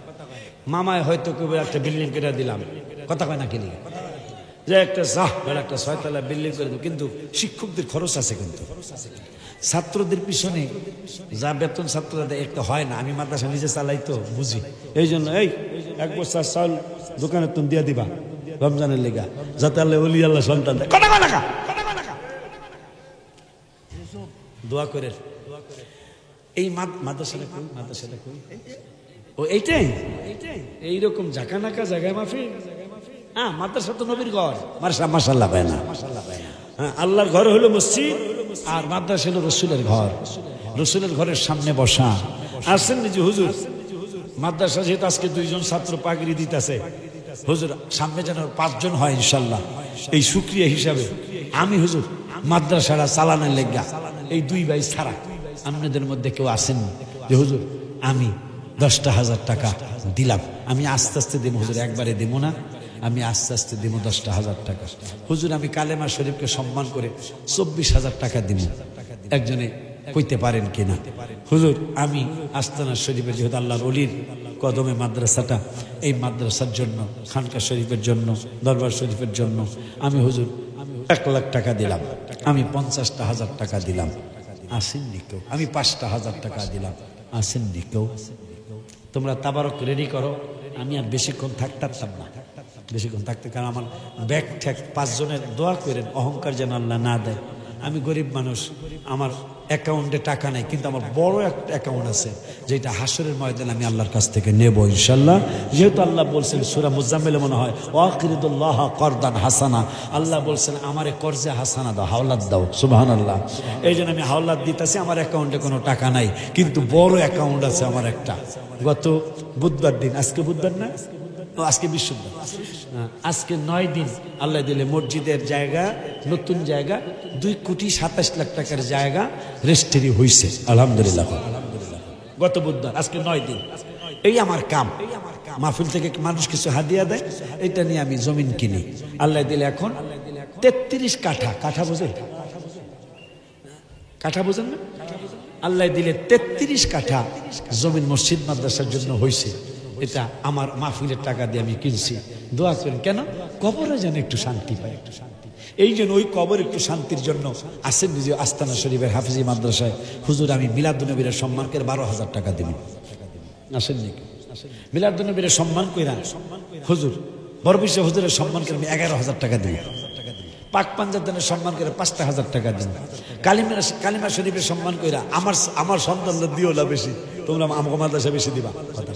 মামায় হয়তো কেউ একটা বিল্ডিং করে দিলাম, কথা কয় না কিনি যে একটা একটা 6 তলা বিল্ডিং করে দেব, কিন্তু শিক্ষকদের খরচ আছে, কিন্তু ছাত্রদের পিছনে যা বেতন ছাত্রদের একটা হয় না। আমি মাদ্রাসা নিজে চালাই তো বুঝি, এই জন্য এই 1 বস্তা চাউল দোকানে তুমি দিয়ে দিবা রমজানের লেগা, যাতে আল্লাহ ওলি আল্লাহ সন্তান দেয়, কথা কয় না কা দোয়া করে। এই মাদ্রাসাটা কই, মাদ্রাসাটা কই, ও এইটাই এইরকম জাকানাকা জায়গায় মাফি। হ্যাঁ, মাদ্রাসা তো নবীর ঘর, মাশাআল্লাহ ভাই না, হ্যাঁ, আল্লাহর ঘর হলো মসজিদ আর মাদ্রাসা হলো রসুলের ঘর। রসুলের ঘরের সামনে বসা। আসেন যে হুজুর মাদ্রাসা যেহেতু আজকে 2 জন ছাত্র পাগড়ি দিতেছে, হুজুর সামনে যেন 5 জন হয় ইনশাল্লাহ। এই শুকরিয়া হিসাবে আমি হুজুর মাদ্রাসাটা চালানোর লেগা এই 2 ভাই ছাড়া আপনাদের মধ্যে কেউ আসেন যে হুজুর আমি 10,000 টাকা দিলাম, আমি আস্তে আস্তে দেবো হুজুর, একবারে দেবো না, আমি আস্তে আস্তে দেবো 10,000 টাকা। হুজুর আমি কালেমা শরীফকে সম্মান করে 24,000 টাকা দিব, একজনে কইতে পারেন কিনা? হুজুর আমি আস্তানা শরীফের যেহেতু আল্লাহর ওলির কদমে মাদ্রাসাটা, এই মাদ্রাসার জন্য, খানকা শরীফের জন্য, দরবার শরীফের জন্য আমি হুজুর 1 লাখ টাকা দিলাম, আমি 50,000 টাকা দিলাম, আসেননি কেউ? আমি 5,000 টাকা দিলাম, আসেননি কেউ? তোমরা তাবারক রেডি করো, আমি আর বেশিক্ষণ থাকতাম না, বেশিক্ষণ থাকতে, কারণ আমার ব্যাগ ঠ্যাক 5 জনের দোয়া করেন, অহংকার যেন আল্লাহ না দেয়। আমি গরিব মানুষ, আমার অ্যাকাউন্টে টাকা নেই, কিন্তু আমার বড় একটা অ্যাকাউন্ট আছে যেটা হাসরের ময়দানে আমি আল্লাহর কাছ থেকে নেব ইনশাল্লাহ। যেহেতু আল্লাহ বলছেন সূরা মুজাম্মিলে মনে হয় ওয়াকিরিদুল্লাহ করদান হাসানা, আল্লাহ বলছেন আমারে কর্জে হাসানা দাও, হাওলাত দাও, সুবহানাল্লাহ। এই জন্য আমি হাওলাত দিতেছি, আমার অ্যাকাউন্টে কোনো টাকা নাই, কিন্তু বড় অ্যাকাউন্ট আছে আমার একটা। গত বুধবার দিন, আজকে বুধবার না, আজকে বৃহস্পতিবার, আজকে 9 দিন আল্লাহ দিলে মসজিদের জায়গা, নতুন জায়গা 2,27,00,000 টাকার জায়গা রেজিস্ট্রি হয়েছে আলহামদুলিল্লাহ। গত বুধবার, আজকে 9 দিন। এই আমার কাম, মাহফিল থেকে মানুষ কিছু হাদিয়া দেয়, এটা নিয়ে আমি জমিন কিনি। আল্লাহ দিলে এখন 33 কাঠা, কাঠা বোঝেন? কাঠা বোঝেন না? আল্লাহ দিলে 33 কাঠা জমিন মসজিদ মাদ্রাসার জন্য হয়েছে। এটা আমার মাহফিলের টাকা দিয়ে আমি কিনছি। দোয়া করেন, কেন? কবরে যেন একটু শান্তি পায়, একটু শান্তি। এই জন্য ওই কবর একটু শান্তির জন্য আসেন নিজে আস্তানা শরীফের হাফিজি মাদ্রাসায়, হুজুর আমি মিলাদুন্নবীর সম্মান করে 12,000 টাকা দিব। আসেন নাকি? মিলাদুন্নবীর সম্মান কইরা হুজুর, বড় বিশ্ব হুজুরের সম্মান করে আমি 11,000 টাকা দিব। পাক পাঞ্জাবের সম্মান করে 5,000 টাকা দিব। কালিমা শরীফের সম্মান কইরা আমার সন্তানদের দিও না বেশি, তোমরা আমাকে মাদ্রাসা বেশি দিবা। কথা